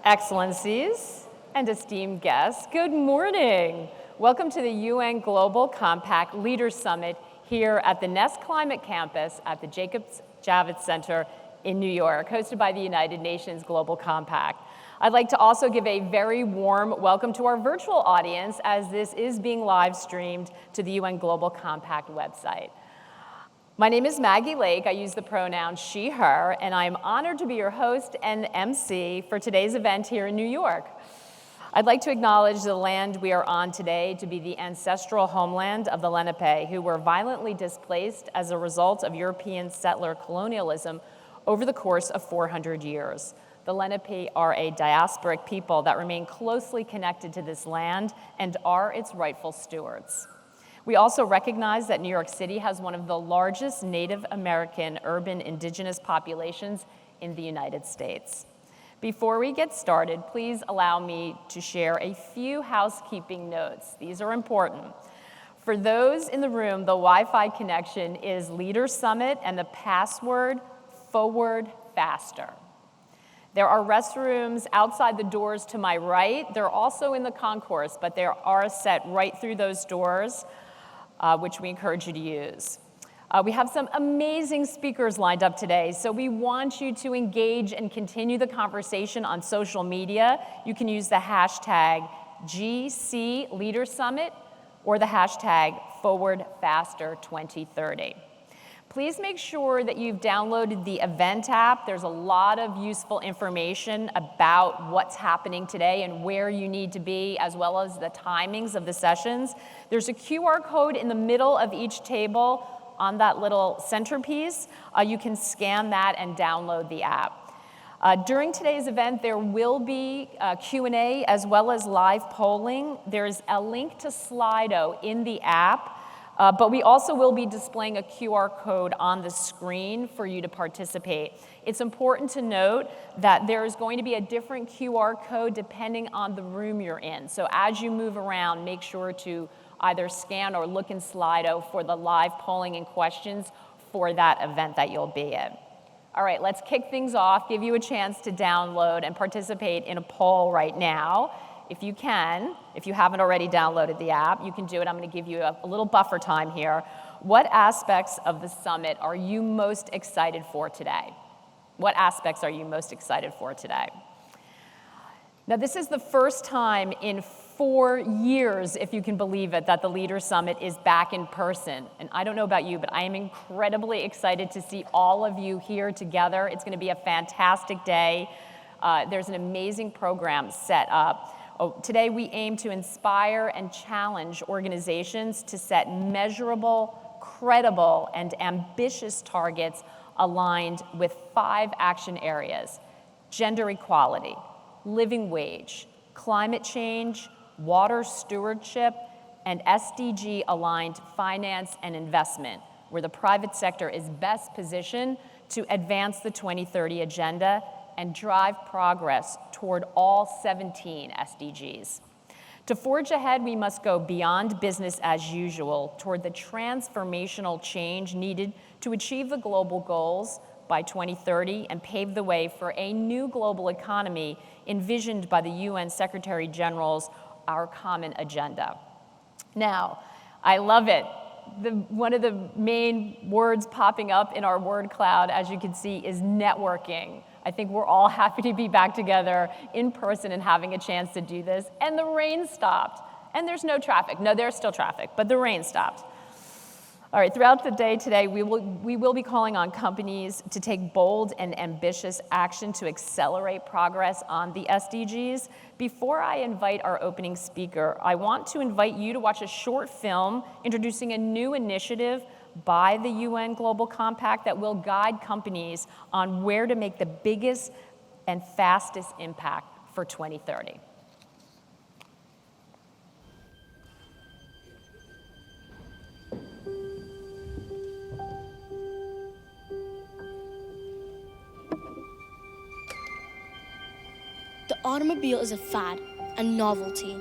Excellencies and esteemed guests, good morning. Welcome to the UN Global Compact Leaders Summit here at the Nest Climate Campus at the Jacobs Javits Center in New York, hosted by the United Nations Global Compact. I'd like to also give a very warm welcome to our virtual audience as this is being live streamed to the UN Global Compact website. My name is Maggie Lake. I use the pronoun she, her, and I'm honored to be your host and MC for today's event here in New York. I'd like to acknowledge the land we are on today to be the ancestral homeland of the Lenape, who were violently displaced as a result of European settler colonialism over the course of 400 years. The Lenape are a diasporic people that remain closely connected to this land and are its rightful stewards. We also recognize that New York City has one of the largest Native American urban indigenous populations in the United States. Before we get started, please allow me to share a few housekeeping notes. These are important. For those in the room, the Wi-Fi connection is Leader Summit and the password forward faster. There are restrooms outside the doors to my right. They're also in the concourse, but they are set right through those doors, which we encourage you to use. We have some amazing speakers lined up today, so we want you to engage and continue the conversation on social media. You can use the hashtag GCLeaderSummit or the hashtag ForwardFaster2030. Please make sure that you've downloaded the event app. There's a lot of useful information about what's happening today and where you need to be, as well as the timings of the sessions. There's a QR code in the middle of each table on that little centerpiece. You can scan that and download the app. During today's event, there will be Q&A as well as live polling. There's a link to Slido in the app. But we also will be displaying a QR code on the screen for you to participate. It's important to note that there is going to be a different QR code depending on the room you're in. So as you move around, make sure to either scan or look in Slido for the live polling and questions for that event that you'll be in. All right, let's kick things off, give you a chance to download and participate in a poll right now. If you can, if you haven't already downloaded the app, you can do it. I'm going to give you a little buffer time here. What aspects of the summit are you most excited for today? What aspects are you most excited for today? Now, this is the first time in 4 years, if you can believe it, that the Leader Summit is back in person. And I don't know about you, but I am incredibly excited to see all of you here together. It's going to be a fantastic day. There's an amazing program set up. Today, we aim to inspire and challenge organizations to set measurable, credible, and ambitious targets aligned with 5 action areas: gender equality, living wage, climate change, water stewardship, and SDG-aligned finance and investment, where the private sector is best positioned to advance the 2030 agenda and drive progress toward all 17 SDGs. To forge ahead, we must go beyond business as usual toward the transformational change needed to achieve the global goals by 2030 and pave the way for a new global economy envisioned by the UN Secretary General's Our Common Agenda. Now, I love it. One of the main words popping up in our word cloud, as you can see, is networking. I think we're all happy to be back together in person and having a chance to do this. And the rain stopped. And there's no traffic. No, there's still traffic, but the rain stopped. All right, throughout the day today, we will be calling on companies to take bold and ambitious action to accelerate progress on the SDGs. Before I invite our opening speaker, I want to invite you to watch a short film introducing a new initiative by the UN Global Compact that will guide companies on where to make the biggest and fastest impact for 2030. The automobile is a fad, a novelty.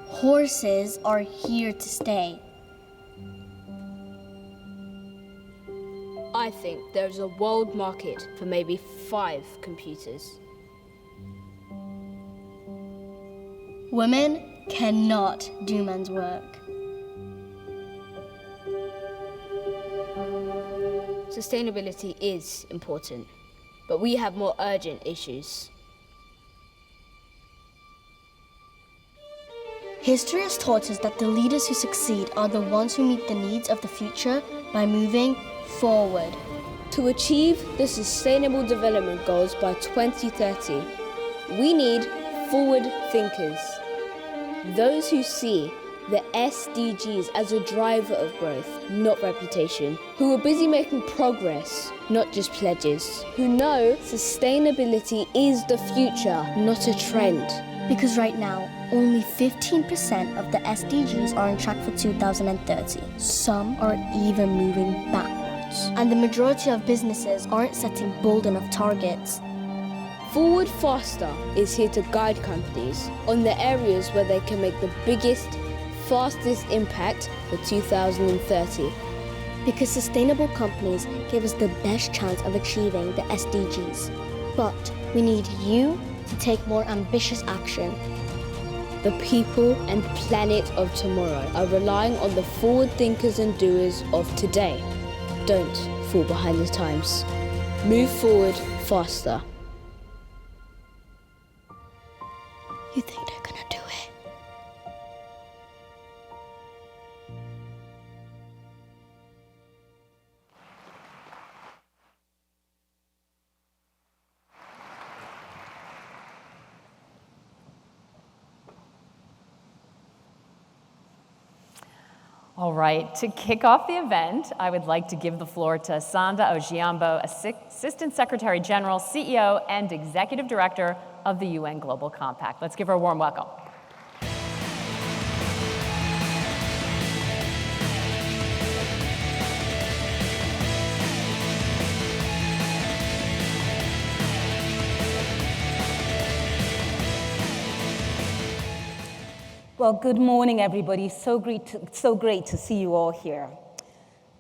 Horses are here to stay. I think there's a world market for maybe 5 computers. Women cannot do men's work. Sustainability is important, but we have more urgent issues. History has taught us that the leaders who succeed are the ones who meet the needs of the future by moving forward. To achieve the Sustainable Development Goals by 2030, we need forward thinkers. Those who see the SDGs as a driver of growth, not reputation. Who are busy making progress, not just pledges. Who know sustainability is the future, not a trend. Because right now, only 15% of the SDGs are on track for 2030. Some are even moving backwards. And the majority of businesses aren't setting bold enough targets. Forward Faster is here to guide companies on the areas where they can make the biggest, fastest impact for 2030. Because sustainable companies give us the best chance of achieving the SDGs. But we need you to take more ambitious action. The people and planet of tomorrow are relying on the forward thinkers and doers of today. Don't fall behind the times. Move forward faster. You think they're gonna do it? All right, to kick off the event, I would like to give the floor to Sanda Ojiambo, Assistant Secretary General, CEO, and Executive Director of the UN Global Compact. Let's give her a warm welcome. Well, good morning, everybody. So great to see you all here.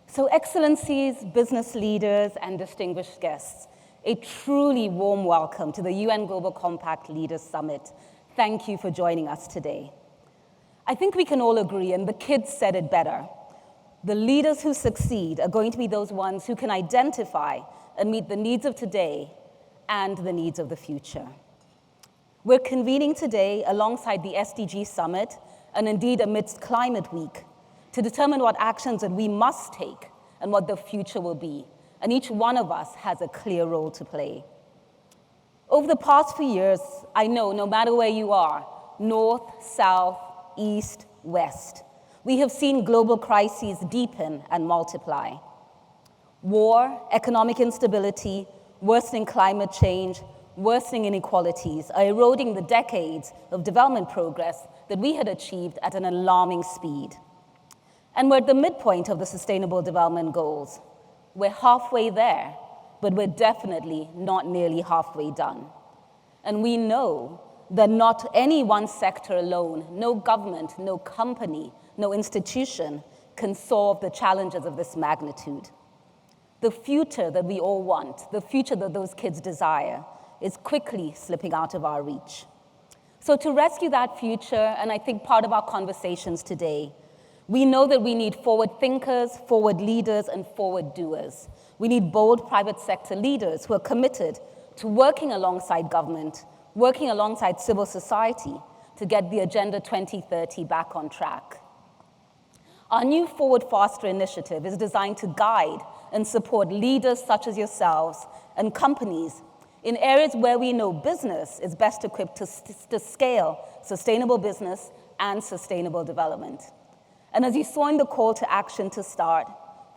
So, Excellencies, business leaders, and distinguished guests, a truly warm welcome to the UN Global Compact Leaders Summit. Thank you for joining us today. I think we can all agree, and the kids said it better, the leaders who succeed are going to be those ones who can identify and meet the needs of today and the needs of the future. We're convening today alongside the SDG Summit and indeed amidst Climate Week to determine what actions that we must take and what the future will be. And each one of us has a clear role to play. Over the past few years, I know no matter where you are, north, south, east, west, we have seen global crises deepen and multiply. War, economic instability, worsening climate change, worsening inequalities are eroding the decades of development progress that we had achieved at an alarming speed. And we're at the midpoint of the Sustainable Development Goals. We're halfway there, but we're definitely not nearly halfway done. And we know that not any one sector alone, no government, no company, no institution can solve the challenges of this magnitude. The future that we all want, the future that those kids desire, is quickly slipping out of our reach. So to rescue that future, and I think part of our conversations today, we know that we need forward thinkers, forward leaders, and forward doers. We need bold private sector leaders who are committed to working alongside government, working alongside civil society to get the Agenda 2030 back on track. Our new Forward Faster initiative is designed to guide and support leaders such as yourselves and companies in areas where we know business is best equipped to scale sustainable business and sustainable development. And as you saw in the call to action to start,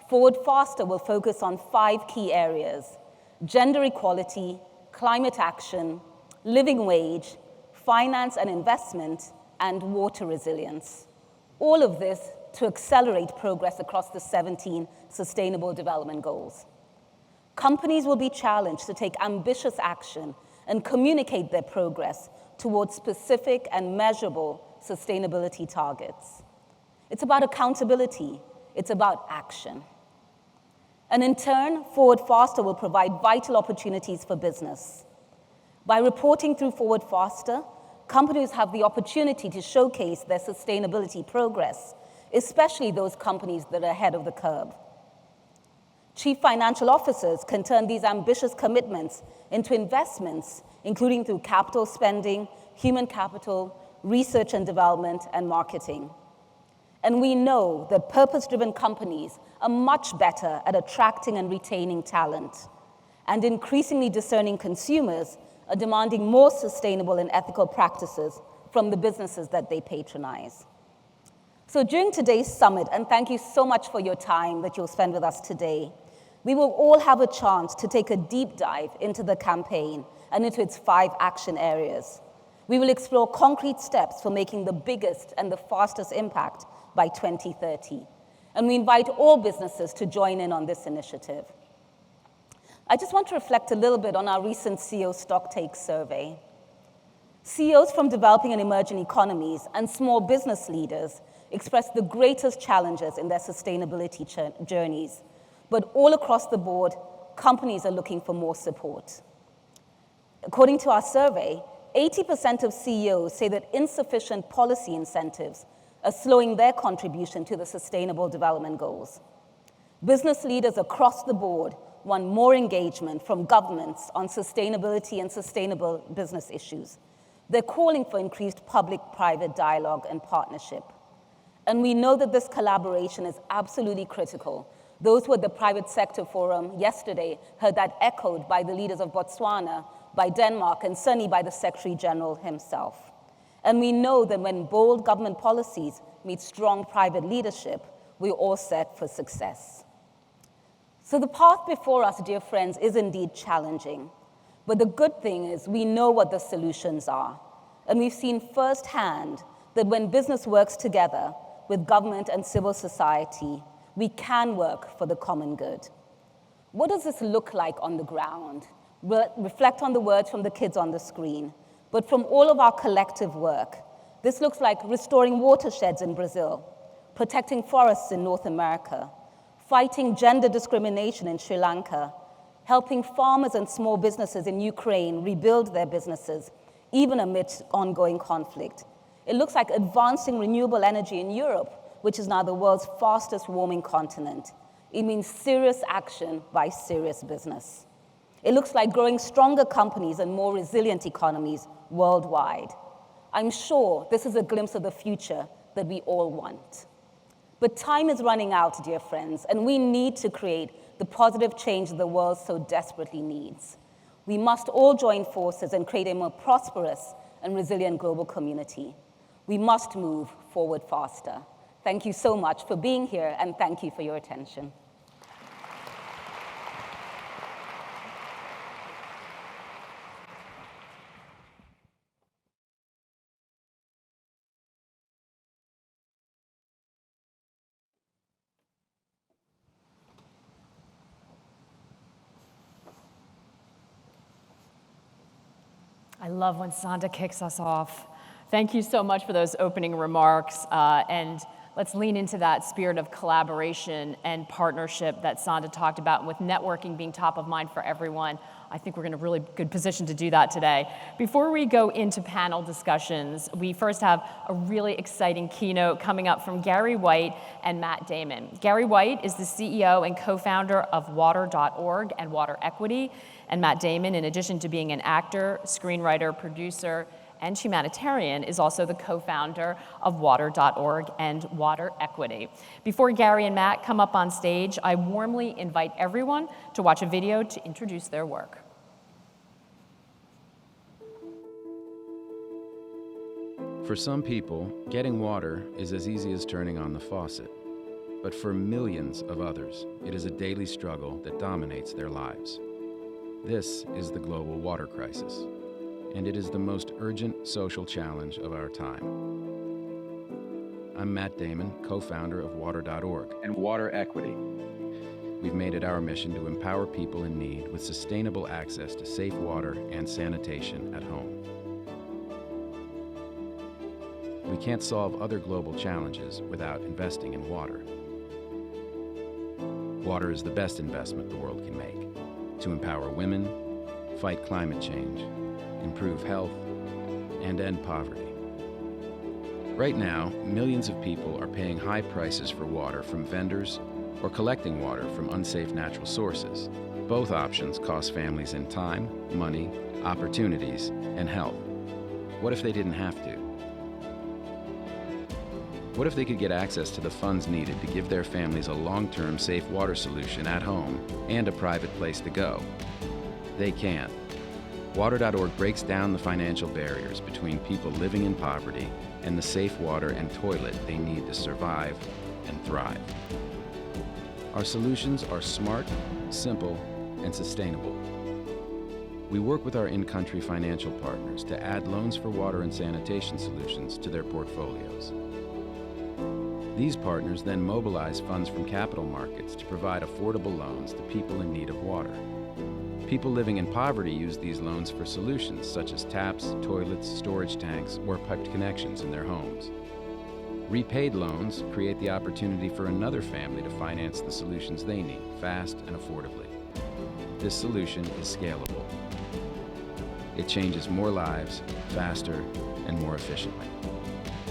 Forward Faster will focus on 5 key areas: gender equality, climate action, living wage, finance and investment, and water resilience. All of this to accelerate progress across the 17 Sustainable Development Goals. Companies will be challenged to take ambitious action and communicate their progress towards specific and measurable sustainability targets. It's about accountability. It's about action. And in turn, Forward Faster will provide vital opportunities for business. By reporting through Forward Faster, companies have the opportunity to showcase their sustainability progress, especially those companies that are ahead of the curve. Chief financial officers can turn these ambitious commitments into investments, including through capital spending, human capital, research and development, and marketing. And we know that purpose-driven companies are much better at attracting and retaining talent. And increasingly discerning consumers are demanding more sustainable and ethical practices from the businesses that they patronize. So during today's summit, and thank you so much for your time that you'll spend with us today, we will all have a chance to take a deep dive into the campaign and into its 5 action areas. We will explore concrete steps for making the biggest and the fastest impact by 2030. And we invite all businesses to join in on this initiative. I just want to reflect a little bit on our recent CEO Stocktake survey. CEOs from developing and emerging economies and small business leaders expressed the greatest challenges in their sustainability journeys. But all across the board, companies are looking for more support. According to our survey, 80% of CEOs say that insufficient policy incentives are slowing their contribution to the Sustainable Development Goals. Business leaders across the board want more engagement from governments on sustainability and sustainable business issues. They're calling for increased public-private dialogue and partnership. And we know that this collaboration is absolutely critical. Those who were at the Private Sector Forum yesterday heard that echoed by the leaders of Botswana, by Denmark, and certainly by the Secretary General himself. And we know that when bold government policies meet strong private leadership, we're all set for success. So the path before us, dear friends, is indeed challenging. But the good thing is we know what the solutions are. And we've seen firsthand that when business works together with government and civil society, we can work for the common good. What does this look like on the ground? Reflect on the words from the kids on the screen. But from all of our collective work, this looks like restoring watersheds in Brazil, protecting forests in North America, fighting gender discrimination in Sri Lanka, helping farmers and small businesses in Ukraine rebuild their businesses, even amidst ongoing conflict. It looks like advancing renewable energy in Europe, which is now the world's fastest warming continent. It means serious action by serious business. It looks like growing stronger companies and more resilient economies worldwide. I'm sure this is a glimpse of the future that we all want. But time is running out, dear friends, and we need to create the positive change the world so desperately needs. We must all join forces and create a more prosperous and resilient global community. We must move forward faster. Thank you so much for being here, and thank you for your attention. I love when Sonda kicks us off. Thank you so much for those opening remarks, and let's lean into that spirit of collaboration and partnership that Sonda talked about. And with networking being top of mind for everyone, I think we're in a really good position to do that today. Before we go into panel discussions, we first have a really exciting keynote coming up from Gary White and Matt Damon. Gary White is the CEO and co-founder of Water.org and Water Equity. And Matt Damon, in addition to being an actor, screenwriter, producer, and humanitarian, is also the co-founder of Water.org and Water Equity. Before Gary and Matt come up on stage, I warmly invite everyone to watch a video to introduce their work. For some people, getting water is as easy as turning on the faucet. But for millions of others, it is a daily struggle that dominates their lives. This is the global water crisis, and it is the most urgent social challenge of our time. I'm Matt Damon, co-founder of Water.org and Water Equity. We've made it our mission to empower people in need with sustainable access to safe water and sanitation at home. We can't solve other global challenges without investing in water. Water is the best investment the world can make to empower women, fight climate change, improve health, and end poverty. Right now, millions of people are paying high prices for water from vendors or collecting water from unsafe natural sources. Both options cost families in time, money, opportunities, and health. What if they didn't have to? What if they could get access to the funds needed to give their families a long-term safe water solution at home and a private place to go? They can. Water.org breaks down the financial barriers between people living in poverty and the safe water and toilet they need to survive and thrive. Our solutions are smart, simple, and sustainable. We work with our in-country financial partners to add loans for water and sanitation solutions to their portfolios. These partners then mobilize funds from capital markets to provide affordable loans to people in need of water. People living in poverty use these loans for solutions such as taps, toilets, storage tanks, or piped connections in their homes. Repaid loans create the opportunity for another family to finance the solutions they need, fast and affordably. This solution is scalable. It changes more lives, faster, and more efficiently.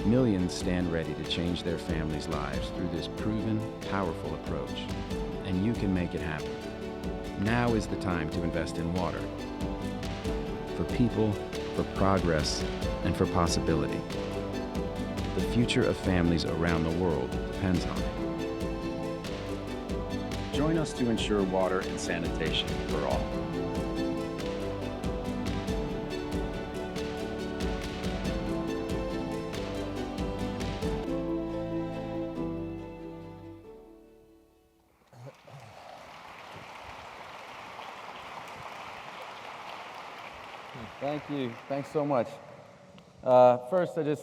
Millions stand ready to change their families' lives through this proven, powerful approach, and you can make it happen. Now is the time to invest in water. For people, for progress, and for possibility. The future of families around the world depends on it. Join us to ensure water and sanitation for all. Thank you. Thanks so much. First, good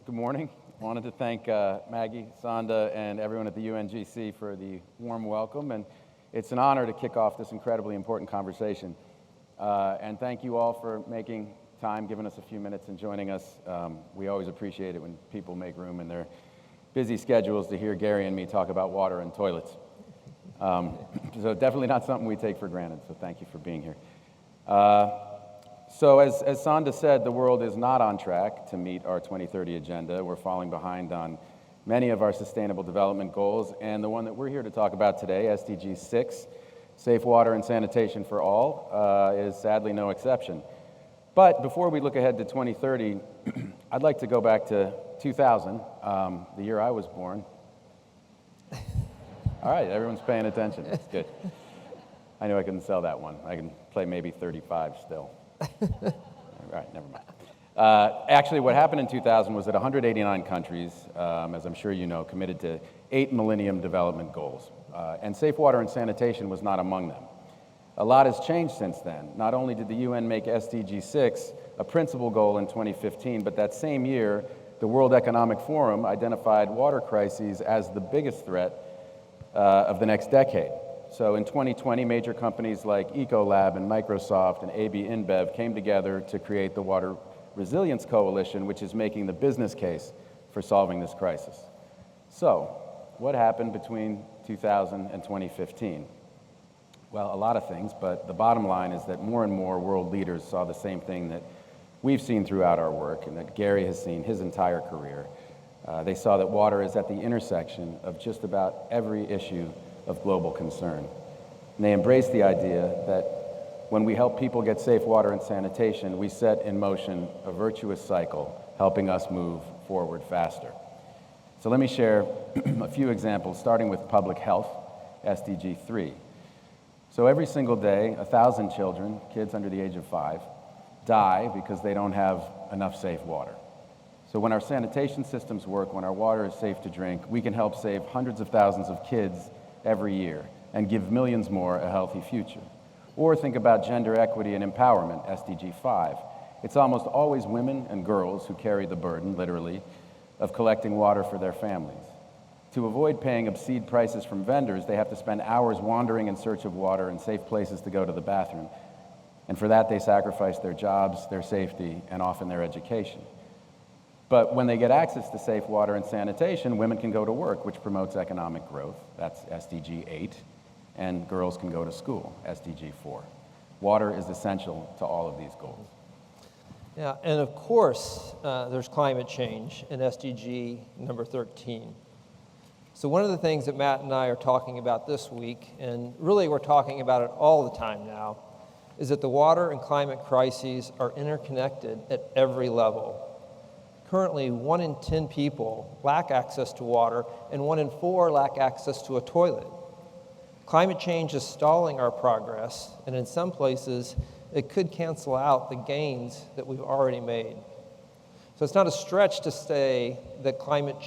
morning. I wanted to thank Maggie, Sonda, and everyone at the UNGC for the warm welcome, and it's an honor to kick off this incredibly important conversation. And thank you all for making time, giving us a few minutes and joining us. We always appreciate it when people make room in their busy schedules to hear Gary and me talk about water and toilets. So definitely not something we take for granted, so thank you for being here. So as Sonda said, the world is not on track to meet our 2030 agenda. We're falling behind on many of our sustainable development goals, and the one that we're here to talk about today, SDG 6, Safe Water and Sanitation for All, is sadly no exception. But before we look ahead to 2030, I'd like to go back to 2000, the year I was born. All right, everyone's paying attention. That's good. I knew I couldn't sell that one. I can play maybe 35 still. All right, never mind. Actually, what happened in 2000 was that 189 countries, as I'm sure you know, committed to 8 Millennium Development Goals. And safe water and sanitation was not among them. A lot has changed since then. Not only did the UN make SDG 6 a principal goal in 2015, but that same year, the World Economic Forum identified water crises as the biggest threat of the next decade. So in 2020, major companies like Ecolab and Microsoft and AB InBev came together to create the Water Resilience Coalition, which is making the business case for solving this crisis. So, what happened between 2000 and 2015? Well, a lot of things, but the bottom line is that more and more world leaders saw the same thing that we've seen throughout our work and that Gary has seen his entire career. They saw that water is at the intersection of just about every issue of global concern. And they embraced the idea that when we help people get safe water and sanitation, we set in motion a virtuous cycle, helping us move forward faster. So let me share a few examples, starting with public health, SDG 3. So every single day, 1,000 children, kids under the age of 5, die because they don't have enough safe water. So when our sanitation systems work, when our water is safe to drink, we can help save hundreds of thousands of kids every year and give millions more a healthy future. Or think about gender equity and empowerment, SDG 5. It's almost always women and girls who carry the burden, literally, of collecting water for their families. To avoid paying obscene prices from vendors, they have to spend hours wandering in search of water and safe places to go to the bathroom. And for that, they sacrifice their jobs, their safety, and often their education. But when they get access to safe water and sanitation, women can go to work, which promotes economic growth. That's SDG 8. And girls can go to school, SDG 4. Water is essential to all of these goals. Yeah, and of course, there's climate change in SDG number 13. So one of the things that Matt and I are talking about this week, and really we're talking about it all the time now, is that the water and climate crises are interconnected at every level. Currently, 1 in 10 people lack access to water, and 1 in 4 lack access to a toilet. Climate change is stalling our progress, and in some places, it could cancel out the gains that we've already made. So it's not a stretch to say that climate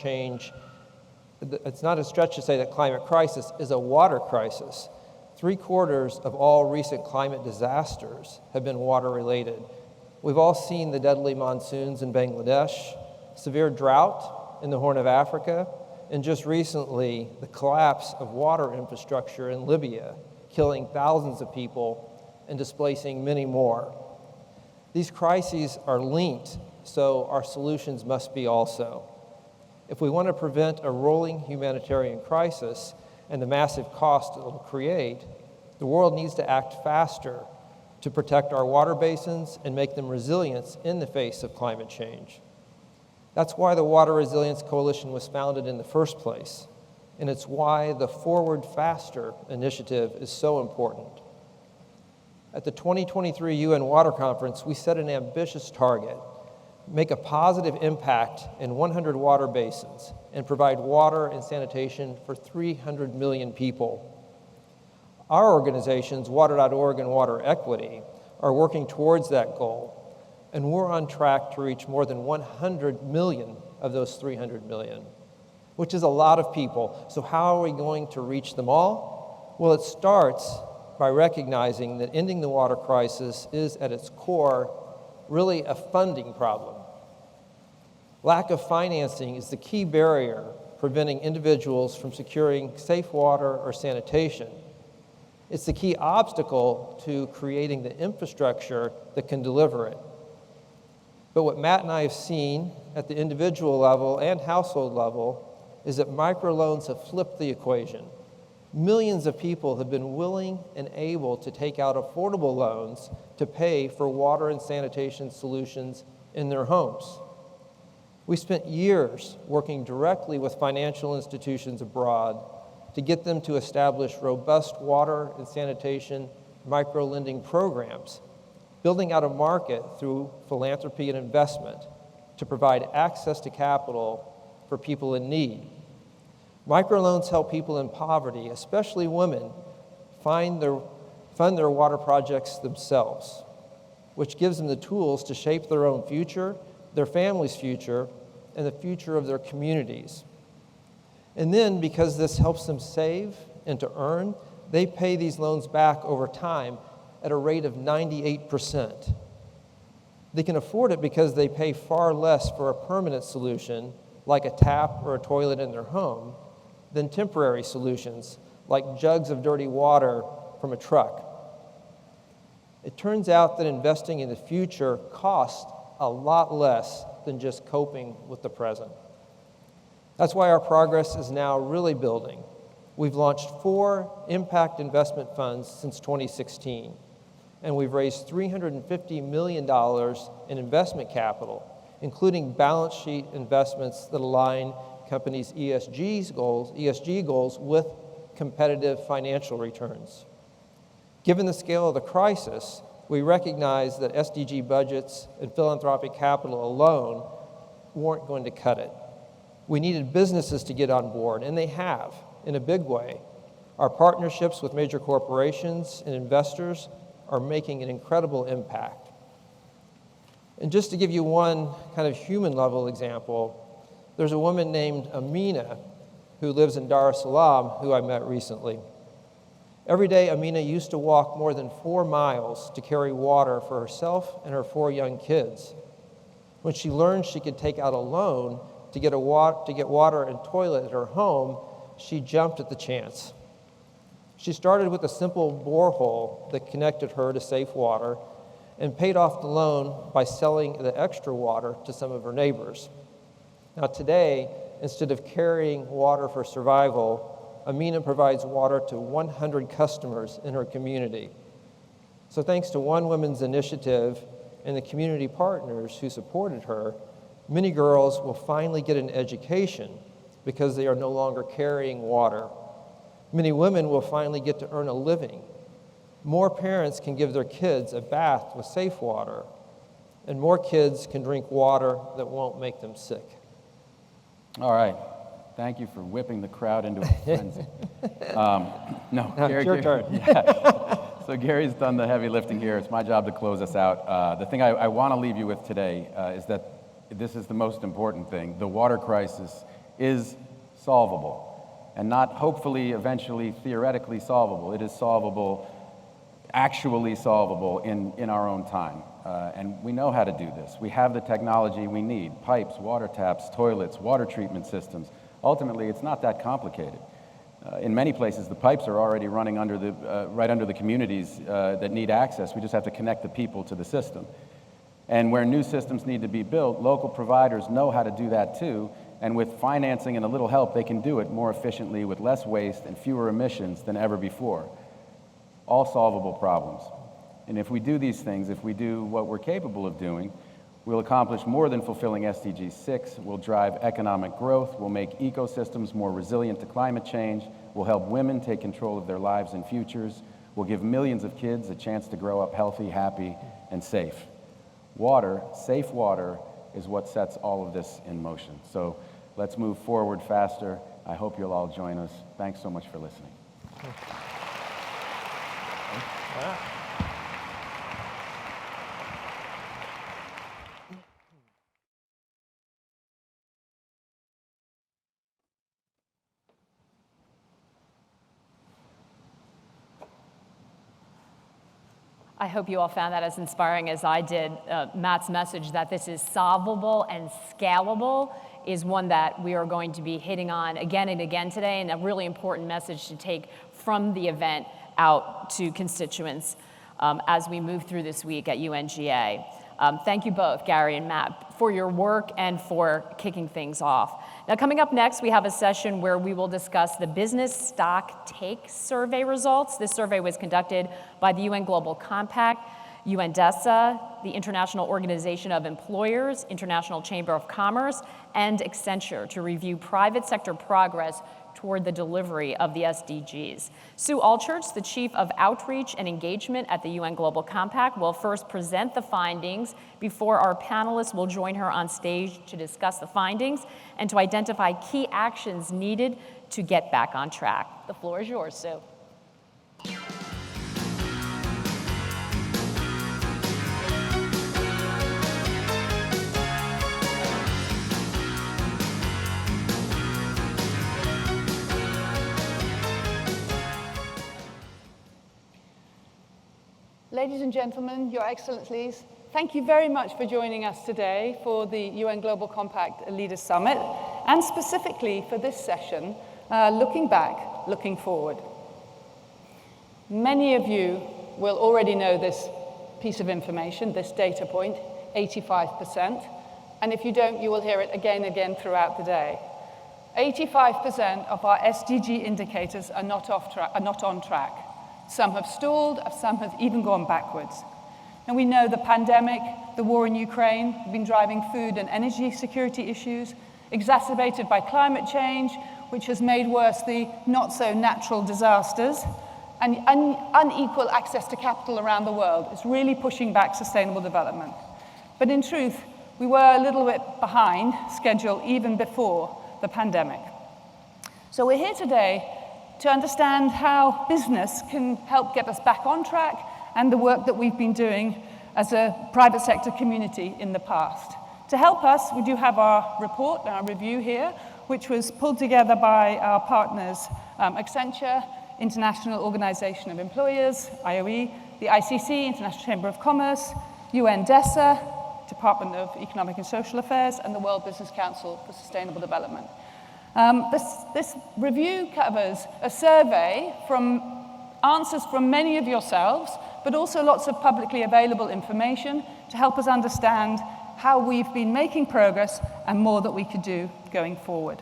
crisis is a water crisis. 3/4 of all recent climate disasters have been water-related. We've all seen the deadly monsoons in Bangladesh, severe drought in the Horn of Africa, and just recently, the collapse of water infrastructure in Libya, killing thousands of people and displacing many more. These crises are linked, so our solutions must be also. If we want to prevent a rolling humanitarian crisis and the massive cost it will create, the world needs to act faster to protect our water basins and make them resilient in the face of climate change. That's why the Water Resilience Coalition was founded in the first place, and it's why the Forward Faster initiative is so important. At the 2023 UN Water Conference, we set an ambitious target: make a positive impact in 100 water basins and provide water and sanitation for 300 million people. Our organizations, Water.org and Water Equity, are working towards that goal, and we're on track to reach more than 100 million of those 300 million, which is a lot of people. So how are we going to reach them all? Well, it starts by recognizing that ending the water crisis is, at its core, really a funding problem. Lack of financing is the key barrier preventing individuals from securing safe water or sanitation. It's the key obstacle to creating the infrastructure that can deliver it. But what Matt and I have seen at the individual level and household level is that microloans have flipped the equation. Millions of people have been willing and able to take out affordable loans to pay for water and sanitation solutions in their homes. We spent years working directly with financial institutions abroad to get them to establish robust water and sanitation micro-lending programs, building out a market through philanthropy and investment to provide access to capital for people in need. Microloans help people in poverty, especially women, fund their water projects themselves, which gives them the tools to shape their own future, their family's future, and the future of their communities. And then, because this helps them save and to earn, they pay these loans back over time at a rate of 98%. They can afford it because they pay far less for a permanent solution, like a tap or a toilet in their home, than temporary solutions, like jugs of dirty water from a truck. It turns out that investing in the future costs a lot less than just coping with the present. That's why our progress is now really building. We've launched 4 impact investment funds since 2016, and we've raised $350 million in investment capital, including balance sheet investments that align companies' ESG goals with competitive financial returns. Given the scale of the crisis, we recognize that SDG budgets and philanthropic capital alone weren't going to cut it. We needed businesses to get on board, and they have, in a big way. Our partnerships with major corporations and investors are making an incredible impact. And just to give you one kind of human level example, there's a woman named Amina who lives in Dar es Salaam who I met recently. Every day, Amina used to walk more than 4 miles to carry water for herself and her 4 young kids. When she learned she could take out a loan to get water and toilet at her home, she jumped at the chance. She started with a simple borehole that connected her to safe water and paid off the loan by selling the extra water to some of her neighbors. Now today, instead of carrying water for survival, Amina provides water to 100 customers in her community. So thanks to one woman's initiative and the community partners who supported her, many girls will finally get an education because they are no longer carrying water. Many women will finally get to earn a living. More parents can give their kids a bath with safe water, and more kids can drink water that won't make them sick. All right. Thank you for whipping the crowd into a frenzy. No, Gary, your turn. Yeah. So Gary's done the heavy lifting here. It's my job to close us out. The thing I want to leave you with today is that this is the most important thing. The water crisis is solvable, and not hopefully, eventually, theoretically solvable. It is solvable, actually solvable in our own time. And we know how to do this. We have the technology we need: pipes, water taps, toilets, water treatment systems. Ultimately, it's not that complicated. In many places, the pipes are already running right under the communities that need access. We just have to connect the people to the system. And where new systems need to be built, local providers know how to do that too. And with financing and a little help, they can do it more efficiently with less waste and fewer emissions than ever before. All solvable problems. And if we do these things, if we do what we're capable of doing, we'll accomplish more than fulfilling SDG 6. We'll drive economic growth. We'll make ecosystems more resilient to climate change. We'll help women take control of their lives and futures. We'll give millions of kids a chance to grow up healthy, happy, and safe. Water, safe water, is what sets all of this in motion. So let's move forward faster. I hope you'll all join us. Thanks so much for listening. I hope you all found that as inspiring as I did. Matt's message that this is solvable and scalable is one that we are going to be hitting on again and again today, and a really important message to take from the event out to constituents as we move through this week at UNGA. Thank you both, Gary and Matt, for your work and for kicking things off. Now, coming up next, we have a session where we will discuss the Business Stock Take Survey results. This survey was conducted by the UN Global Compact, UNDESA, the International Organization of Employers, International Chamber of Commerce, and Accenture to review private sector progress toward the delivery of the SDGs. Sue Alchurch, the Chief of Outreach and Engagement at the UN Global Compact, will first present the findings before our panelists will join her on stage to discuss the findings and to identify key actions needed to get back on track. The floor is yours, Sue. Ladies and gentlemen, Your Excellencies, thank you very much for joining us today for the UN Global Compact Leaders Summit, and specifically for this session, Looking Back, Looking Forward. Many of you will already know this piece of information, this data point, 85%, and if you don't, you will hear it again and again throughout the day. 85% of our SDG indicators are not on track. Some have stalled, some have even gone backwards. And we know the pandemic, the war in Ukraine, have been driving food and energy security issues, exacerbated by climate change, which has made worse the not-so-natural disasters, and unequal access to capital around the world. It's really pushing back sustainable development. But in truth, we were a little bit behind schedule even before the pandemic. So we're here today to understand how business can help get us back on track and the work that we've been doing as a private sector community in the past. To help us, we do have our report, our review here, which was pulled together by our partners, Accenture, International Organization of Employers, IOE, the ICC, International Chamber of Commerce, UNDESA, Department of Economic and Social Affairs, and the World Business Council for Sustainable Development. This review covers a survey from answers from many of yourselves, but also lots of publicly available information to help us understand how we've been making progress and more that we could do going forward.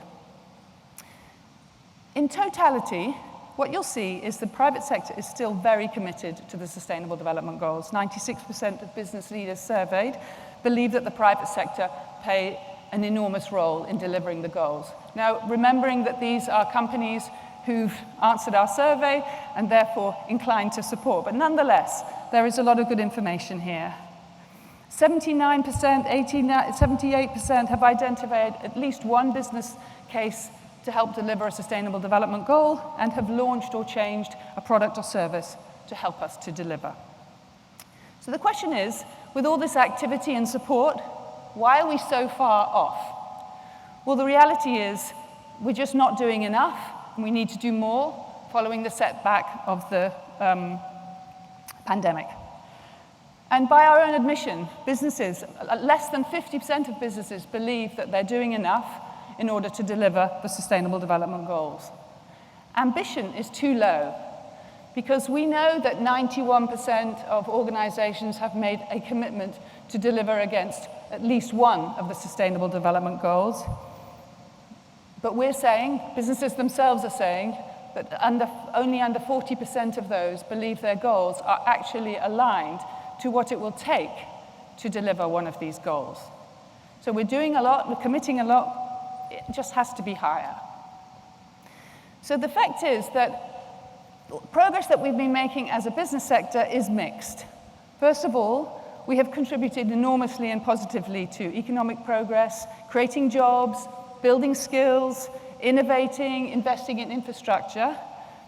In totality, what you'll see is the private sector is still very committed to the Sustainable Development Goals. 96% of business leaders surveyed believe that the private sector play an enormous role in delivering the goals. Now, remembering that these are companies who've answered our survey and therefore inclined to support, but nonetheless, there is a lot of good information here. 79%, 78% have identified at least one business case to help deliver a sustainable development goal and have launched or changed a product or service to help us to deliver. So the question is, with all this activity and support, why are we so far off? Well, the reality is we're just not doing enough, and we need to do more following the setback of the pandemic. And by our own admission, businesses, less than 50% of businesses believe that they're doing enough in order to deliver the Sustainable Development Goals. Ambition is too low, because we know that 91% of organizations have made a commitment to deliver against at least one of the Sustainable Development Goals. But we're saying, businesses themselves are saying, that only under 40% of those believe their goals are actually aligned to what it will take to deliver one of these goals. So we're doing a lot, we're committing a lot, it just has to be higher. So the fact is that progress that we've been making as a business sector is mixed. First of all, we have contributed enormously and positively to economic progress, creating jobs, building skills, innovating, investing in infrastructure.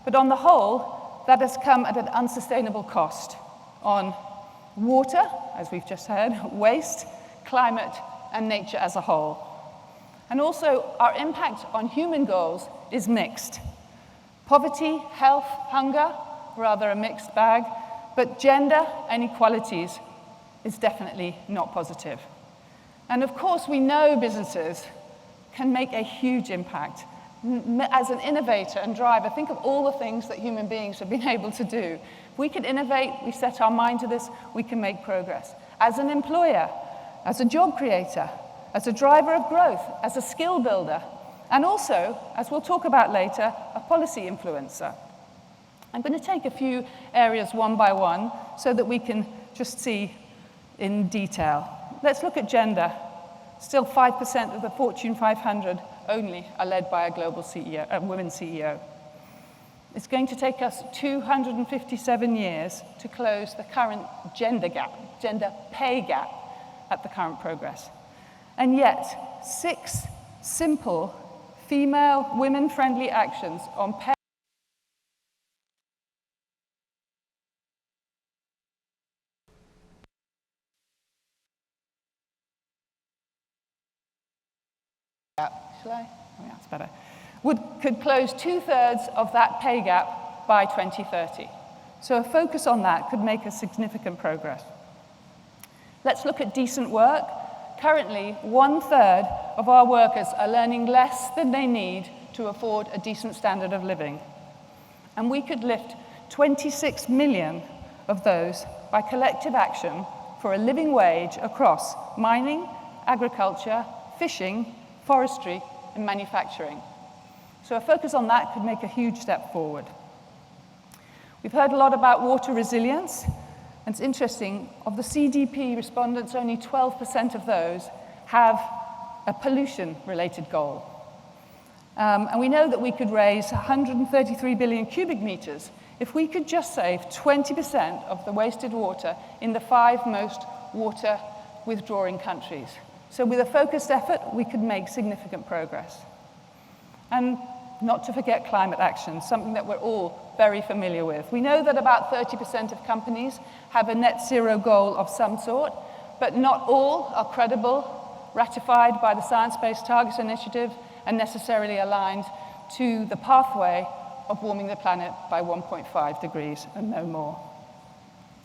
But on the whole, that has come at an unsustainable cost on water, as we've just heard, waste, climate, and nature as a whole. And also, our impact on human goals is mixed. Poverty, health, hunger, rather a mixed bag, but gender and equalities is definitely not positive. And of course, we know businesses can make a huge impact. As an innovator and driver, think of all the things that human beings have been able to do. If we can innovate, we set our mind to this, we can make progress. As an employer, as a job creator, as a driver of growth, as a skill builder, and also, as we'll talk about later, a policy influencer. I'm going to take a few areas one by one so that we can just see in detail. Let's look at gender. Still 5% of the Fortune 500 only are led by a global CEO, a women CEO. It's going to take us 257 years to close the current gender pay gap at the current progress. And yet, 6 simple female, women-friendly actions on pay could close 2/3 of that pay gap by 2030. So a focus on that could make a significant progress. Let's look at decent work. Currently, 1/3 of our workers are earning less than they need to afford a decent standard of living. And we could lift 26 million of those by collective action for a living wage across mining, agriculture, fishing, forestry, and manufacturing. So a focus on that could make a huge step forward. We've heard a lot about water resilience. And it's interesting, of the CDP respondents, only 12% of those have a pollution-related goal. And we know that we could raise 133 billion cubic meters if we could just save 20% of the wasted water in the 5 most water-withdrawing countries. So with a focused effort, we could make significant progress. And not to forget climate action, something that we're all very familiar with. We know that about 30% of companies have a net zero goal of some sort, but not all are credible, ratified by the Science Based Targets Initiative, and necessarily aligned to the pathway of warming the planet by 1.5 degrees and no more.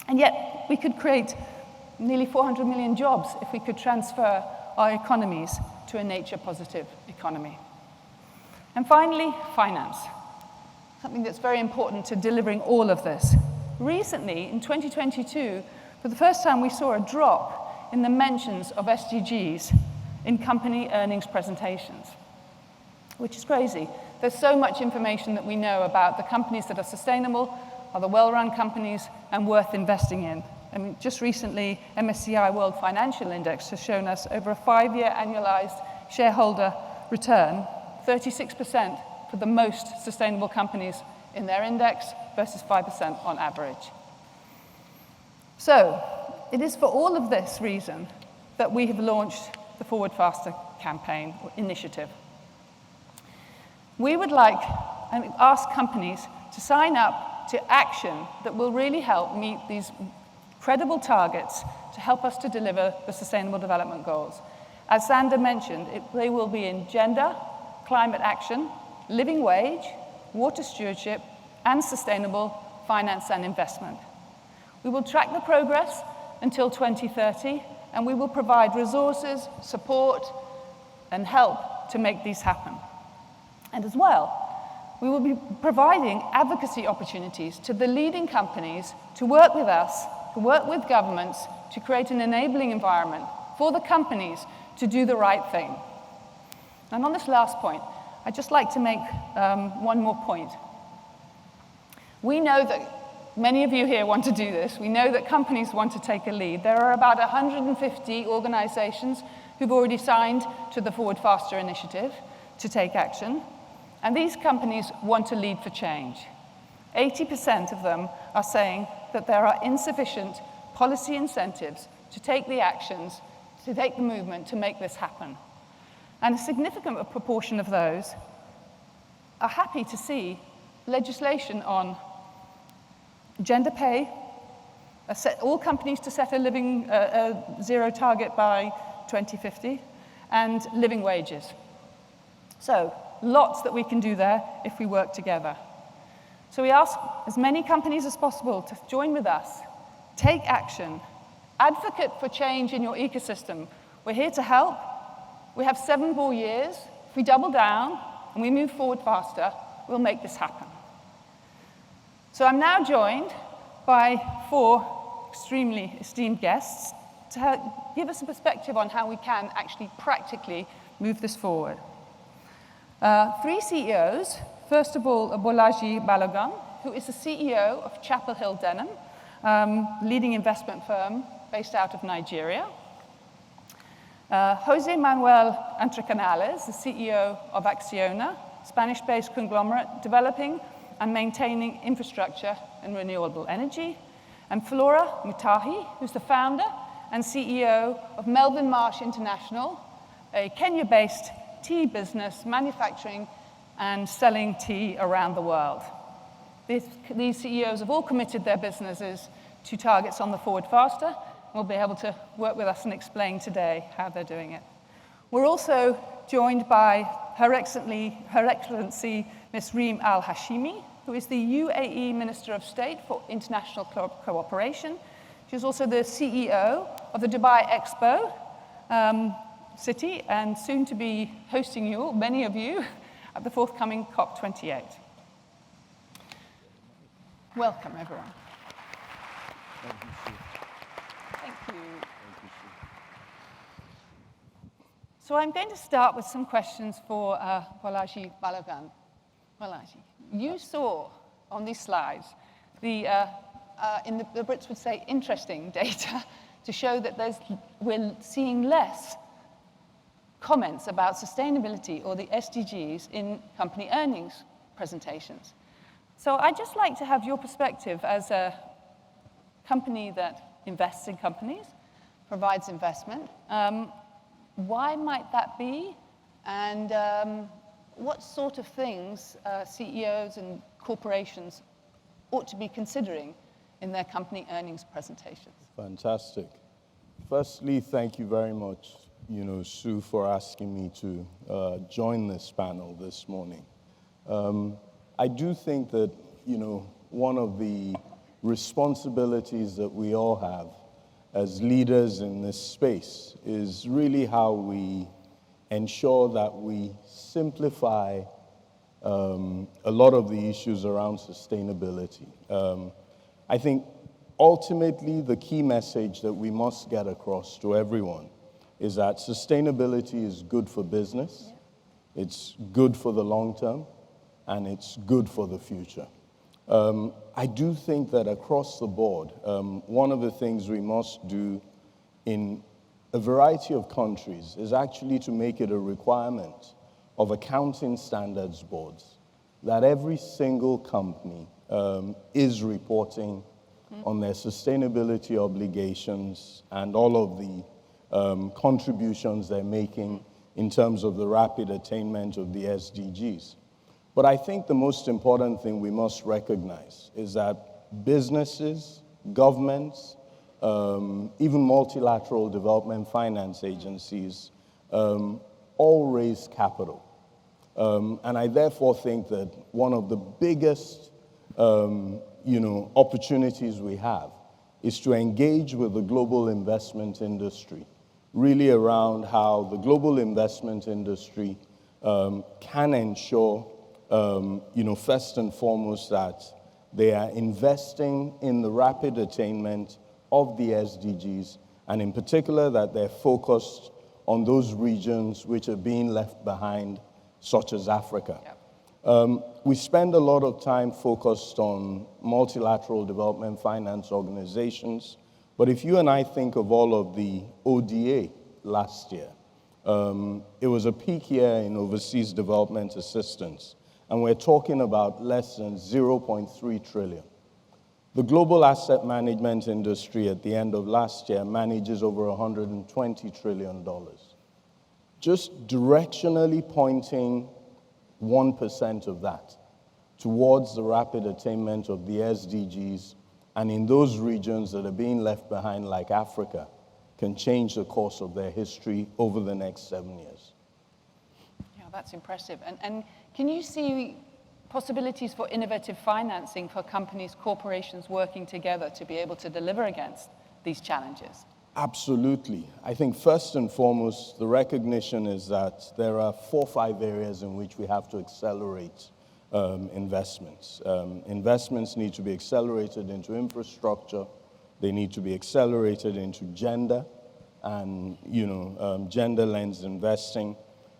And yet, we could create nearly 400 million jobs if we could transfer our economies to a nature-positive economy. And finally, finance, something that's very important to delivering all of this. Recently, in 2022, for the first time, we saw a drop in the mentions of SDGs in company earnings presentations. which is crazy. There's so much information that we know about the companies that are sustainable, are the well-run companies, and worth investing in. I mean, just recently, MSCI World Financial Index has shown us over a 5-year annualized shareholder return, 36% for the most sustainable companies in their index versus 5% on average. So, it is for all of this reason that we have launched the Forward Faster campaign or initiative. We would like and ask companies to sign up to action that will really help meet these credible targets to help us to deliver the Sustainable Development Goals. As Sander mentioned, they will be in gender, climate action, living wage, water stewardship, and sustainable finance and investment. We will track the progress until 2030, and we will provide resources, support, and help to make these happen. And as well, we will be providing advocacy opportunities to the leading companies to work with us, to work with governments, to create an enabling environment for the companies to do the right thing. And on this last point, I'd just like to make one more point. We know that many of you here want to do this. We know that companies want to take a lead. There are about 150 organizations who've already signed to the Forward Faster initiative to take action. And these companies want to lead for change. 80% of them are saying that there are insufficient policy incentives to take the actions, to take the movement to make this happen. And a significant proportion of those are happy to see legislation on gender pay, all companies to set a zero target by 2050, and living wages. So, lots that we can do there if we work together. So we ask as many companies as possible to join with us, take action, advocate for change in your ecosystem. We're here to help. We have 7 more years. If we double down and we move forward faster, we'll make this happen. So I'm now joined by 4 extremely esteemed guests to give us a perspective on how we can actually practically move this forward. 3 CEOs. First of all, Bolaji Balogun, who is the CEO of Chapel Hill Denham, leading investment firm based out of Nigeria. Jose Manuel Entrecanales, the CEO of Acciona, Spanish-based conglomerate developing and maintaining infrastructure and renewable energy. And Flora Mutahi, who's the founder and CEO of Melbourne Marsh International, a Kenya-based tea business manufacturing and selling tea around the world. These CEOs have all committed their businesses to targets on the Forward Faster, and will be able to work with us and explain today how they're doing it. We're also joined by Her Excellency Ms. Reem Al Hashimi, who is the UAE Minister of State for International Cooperation. She's also the CEO of the Dubai Expo City, and soon to be hosting you, many of you, at the forthcoming COP28. Welcome, everyone. Thank you. So I'm going to start with some questions for Bolaji Balogun. Bolaji, you saw on these slides the Brits would say interesting data to show that we're seeing less comments about sustainability or the SDGs in company earnings presentations. So I'd just like to have your perspective as a company that invests in companies, provides investment. Why might that be? And what sort of things CEOs and corporations ought to be considering in their company earnings presentations? Fantastic. Firstly, thank you very much, Sue, for asking me to join this panel this morning. I do think that, one of the responsibilities that we all have as leaders in this space is really how we ensure that we simplify a lot of the issues around sustainability. I think ultimately the key message that we must get across to everyone is that sustainability is good for business, it's good for the long term, and it's good for the future. I do think that across the board, one of the things we must do in a variety of countries is actually to make it a requirement of accounting standards boards that every single company is reporting on their sustainability obligations and all of the contributions they're making in terms of the rapid attainment of the SDGs. But I think the most important thing we must recognize is that businesses, governments, even multilateral development finance agencies all raise capital. And I therefore think that one of the biggest opportunities we have is to engage with the global investment industry, really around how the global investment industry can ensure, first and foremost, that they are investing in the rapid attainment of the SDGs, and in particular that they're focused on those regions which are being left behind, such as Africa. Yep. We spend a lot of time focused on multilateral development finance organizations, but if you and I think of all of the ODA last year, it was a peak year in overseas development assistance, and we're talking about less than 0.3 trillion. The global asset management industry at the end of last year manages over $120 trillion. Just directionally pointing 1% of that towards the rapid attainment of the SDGs, and in those regions that are being left behind, like Africa, can change the course of their history over the next 7 years. Yeah, that's impressive. And can you see possibilities for innovative financing for companies, corporations working together to be able to deliver against these challenges? Absolutely. I think first and foremost, the recognition is that there are 4 or 5 areas in which we have to accelerate investments. Investments need to be accelerated into infrastructure. They need to be accelerated into gender and, gender lens investing.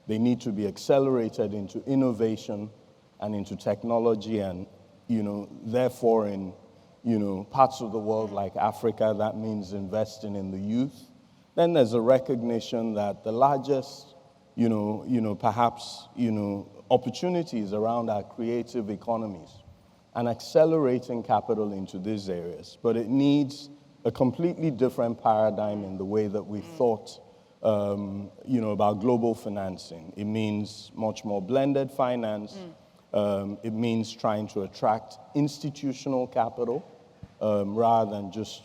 They need to be accelerated into innovation and into technology, and, therefore in, parts of the world like Africa, that means investing in the youth. Then there's a recognition that the largest, perhaps, opportunities around our creative economies and accelerating capital into these areas. But it needs a completely different paradigm in the way that we thought, about global financing. It means much more blended finance. It means trying to attract institutional capital rather than just,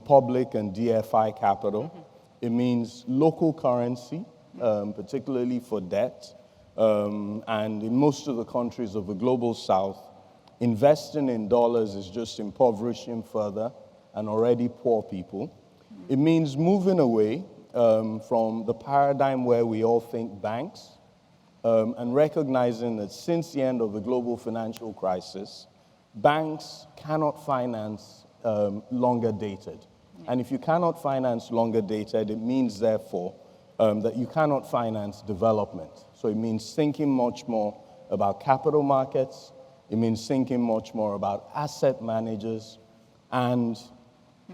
public and DFI capital. It means local currency, particularly for debt. And in most of the countries of the global south, investing in dollars is just impoverishing further an already poor people. It means moving away from the paradigm where we all think banks, and recognizing that since the end of the global financial crisis, banks cannot finance longer dated. And if you cannot finance longer dated, it means, therefore, that you cannot finance development. So it means thinking much more about capital markets. It means thinking much more about asset managers. And